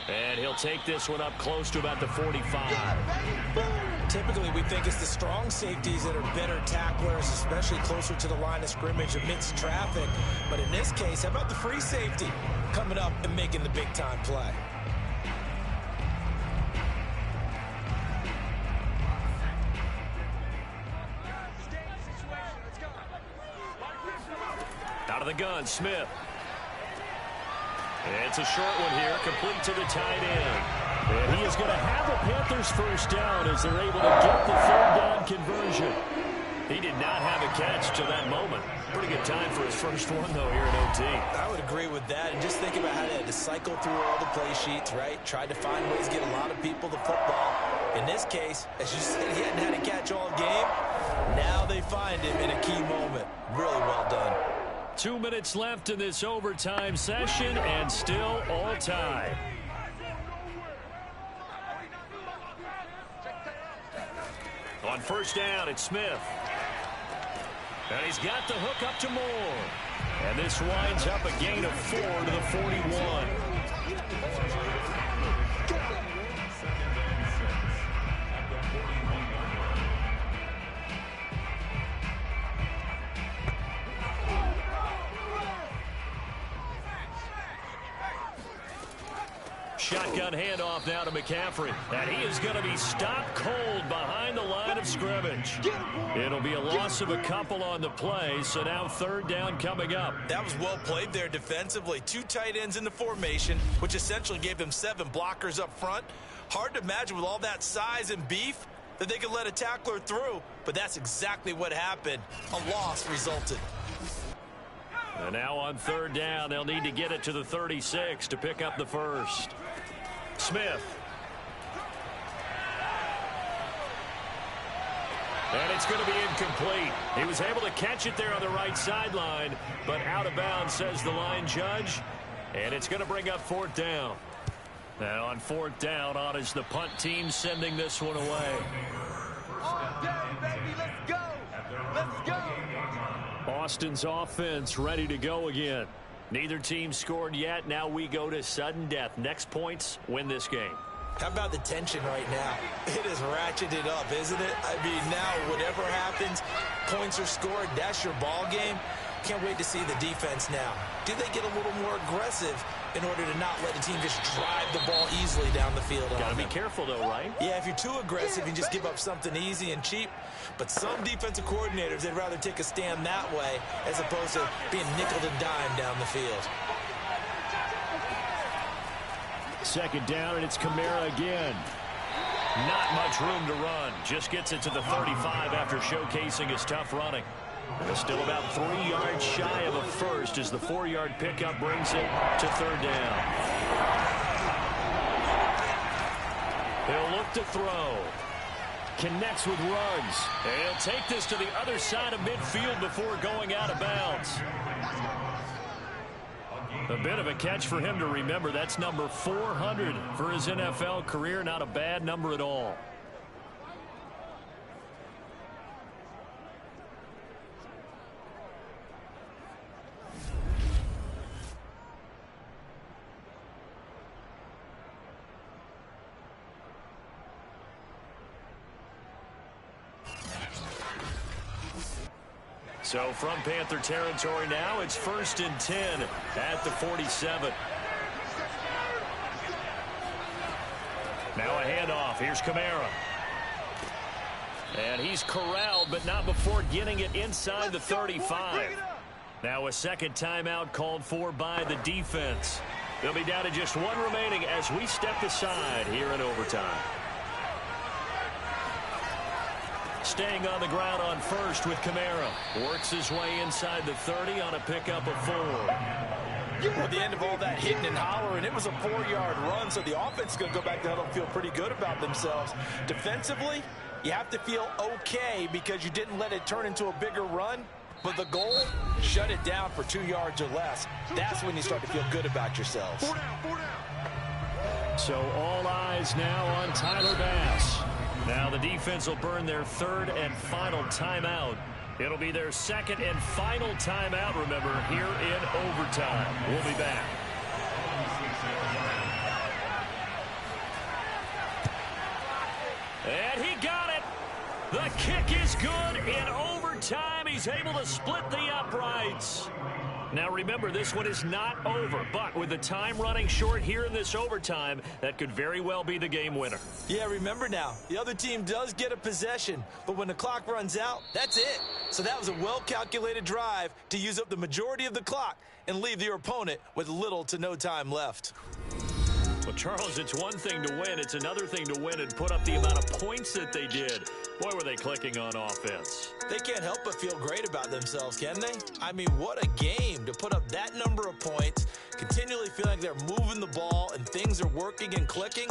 And he'll take this one up close to about the 45. Typically, we think it's the strong safeties that are better tacklers, especially closer to the line of scrimmage amidst traffic. But in this case, how about the free safety coming up and making the big-time play? Out of the gun, Smith. And it's a short one here, complete to the tight end. And he is going to have the Panthers 1st down as they're able to get the 3rd down conversion. He did not have a catch to that moment. Pretty good time for his first one, though, here in OT. I would agree with that. And just think about how they had to cycle through all the play sheets, right? Tried to find ways to get a lot of people the football. In this case, as you said, he hadn't had a catch all game. Now they find him in a key moment. Really well done. 2 minutes left in this overtime session, and still all tied. On 1st down, it's Smith. And he's got the hook up to Moore. And this winds up a gain of 4 to the 41. Shotgun handoff now to McCaffrey. And he is going to be stopped cold behind the line of scrimmage. It'll be a loss of a couple on the play, so now 3rd down coming up. That was well played there defensively. 2 tight ends in the formation, which essentially gave them 7 blockers up front. Hard to imagine with all that size and beef that they could let a tackler through, but that's exactly what happened. A loss resulted. And now on 3rd down, they'll need to get it to the 36 to pick up the 1st. Smith. And it's going to be incomplete. He was able to catch it there on the right sideline, but out of bounds, says the line judge. And it's going to bring up fourth down. And on fourth down, on is the punt team sending this one away. All day, baby. Let's go. Let's go. Austin's offense ready to go again. Neither team scored yet. Now we go to sudden death. Next points win this game. How about the tension right now? It is ratcheted up, isn't it? I mean, now whatever happens, points are scored. That's your ball game. Can't wait to see the defense now. Do they get a little more aggressive in order to not let the team just drive the ball easily down the field? Got to be careful, though, right? Yeah, if you're too aggressive, you just give up something easy and cheap. But some defensive coordinators, they'd rather take a stand that way as opposed to being nickel and dime down the field. Second down, and it's Kamara again. Not much room to run. Just gets it to the 35 after showcasing his tough running. And still about 3 yards shy of a first as the 4-yard pickup brings it to third down. He'll look to throw. Connects with Ruggs. And he'll take this to the other side of midfield before going out of bounds. A bit of a catch for him to remember. That's number 400 for his NFL career. Not a bad number at all. So from Panther territory now, it's 1st and 10 at the 47. Now a handoff. Here's Kamara. And he's corralled, but not before getting it inside the 35. Now a second timeout called for by the defense. They'll be down to just one remaining as we step aside here in overtime. Staying on the ground on first with Kamara. Works his way inside the 30 on a pickup of 4. At the end of all that hitting and hollering, it was a 4-yard run, so the offense is going to go back to huddle and feel pretty good about themselves. Defensively, you have to feel okay because you didn't let it turn into a bigger run. But the goal, shut it down for 2 yards or less. That's when you start to feel good about yourselves. So all eyes now on Tyler Bass. Now the defense will burn their third and final timeout. It'll be their second and final timeout, remember, here in overtime. We'll be back. And he got it. The kick is good in overtime. He's able to split the uprights. Now remember, this one is not over, but with the time running short here in this overtime, that could very well be the game winner. Yeah, remember now, the other team does get a possession, but when the clock runs out, that's it. So that was a well-calculated drive to use up the majority of the clock and leave your opponent with little to no time left. Well, Charles, it's one thing to win. It's another thing to win and put up the amount of points that they did. Boy, were they clicking on offense. They can't help but feel great about themselves, can they? I mean, what a game to put up that number of points, continually feel like they're moving the ball and things are working and clicking.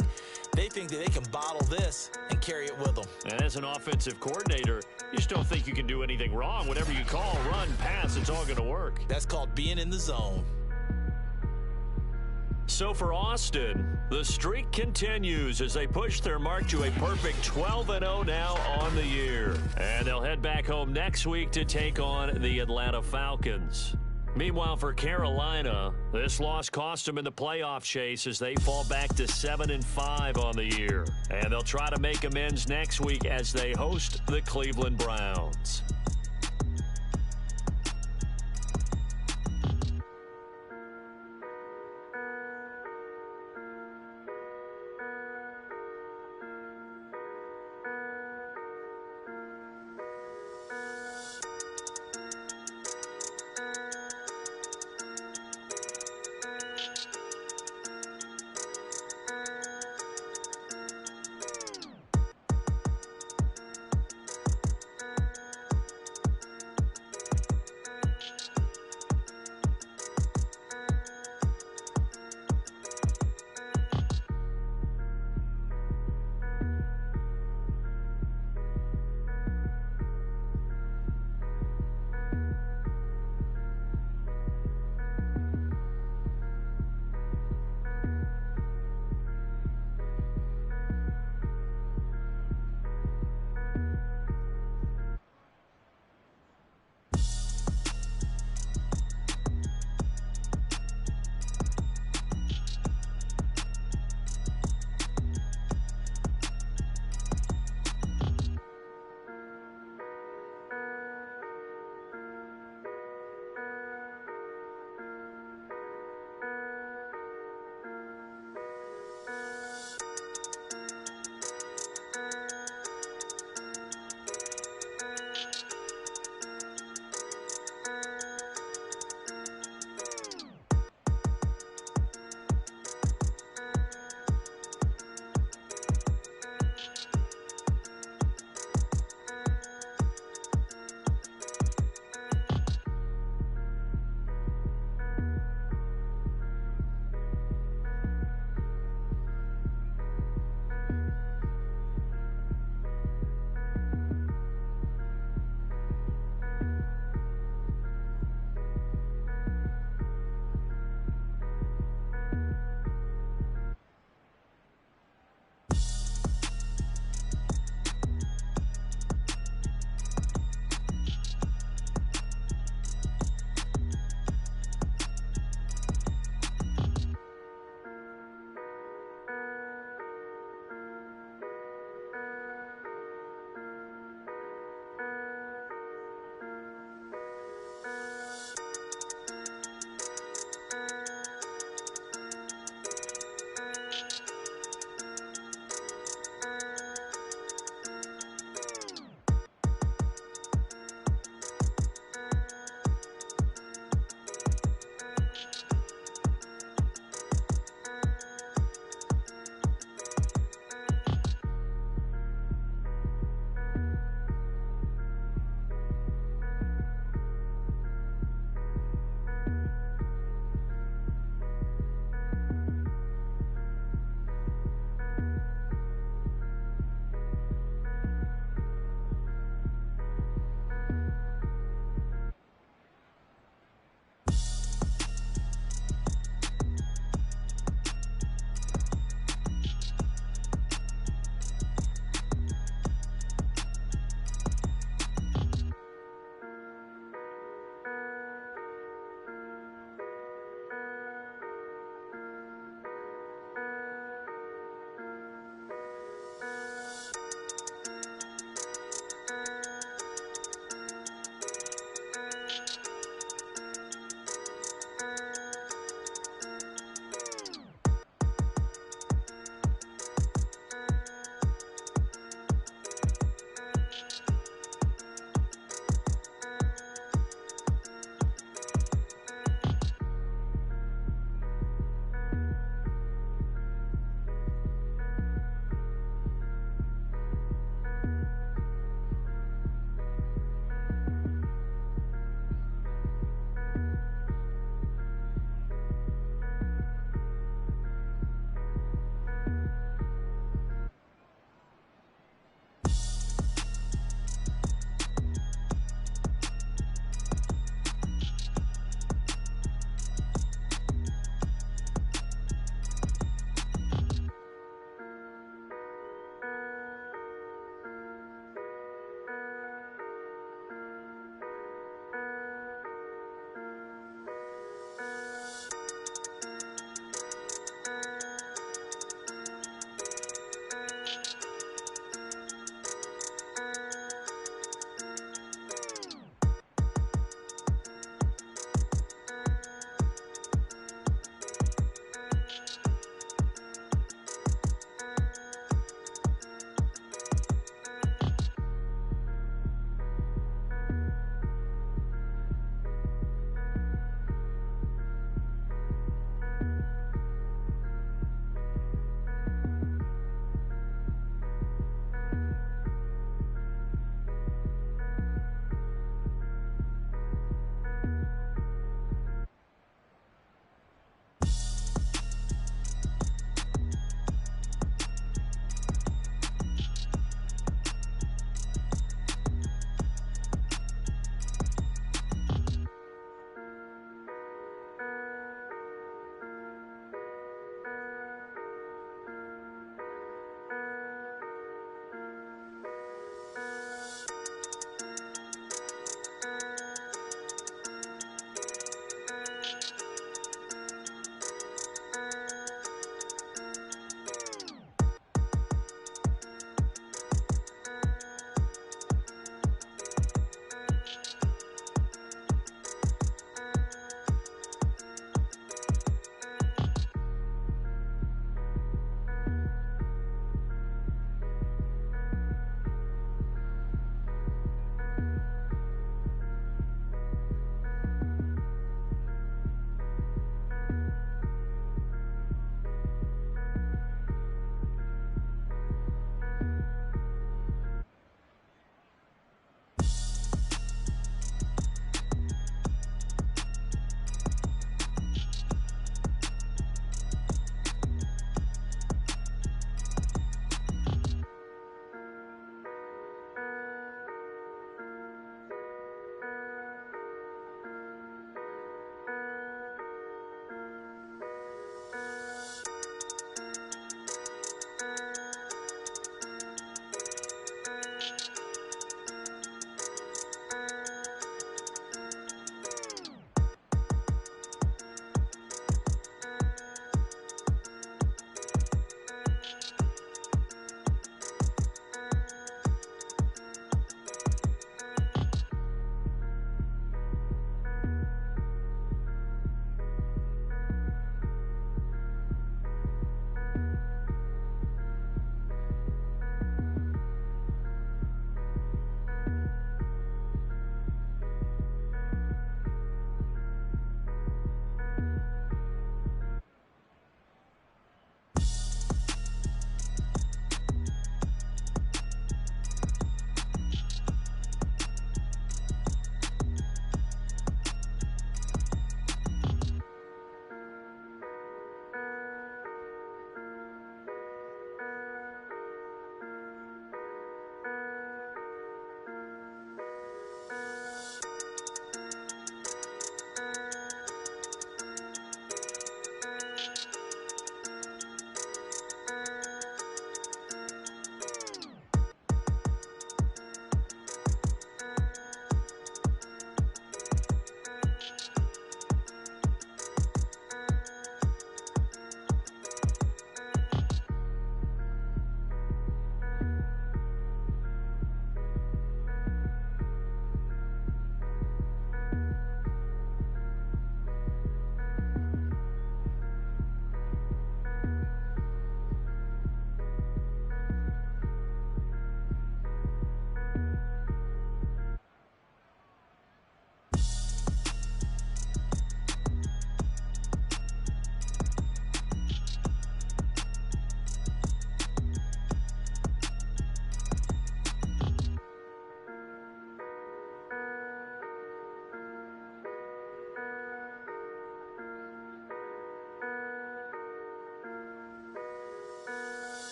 They think that they can bottle this and carry it with them. And as an offensive coordinator, you just don't think you can do anything wrong. Whatever you call, run, pass, it's all going to work. That's called being in the zone. So for Austin, the streak continues as they push their mark to a perfect 12-0 now on the year. And they'll head back home next week to take on the Atlanta Falcons. Meanwhile, for Carolina, this loss cost them in the playoff chase as they fall back to 7-5 on the year. And they'll try to make amends next week as they host the Cleveland Browns.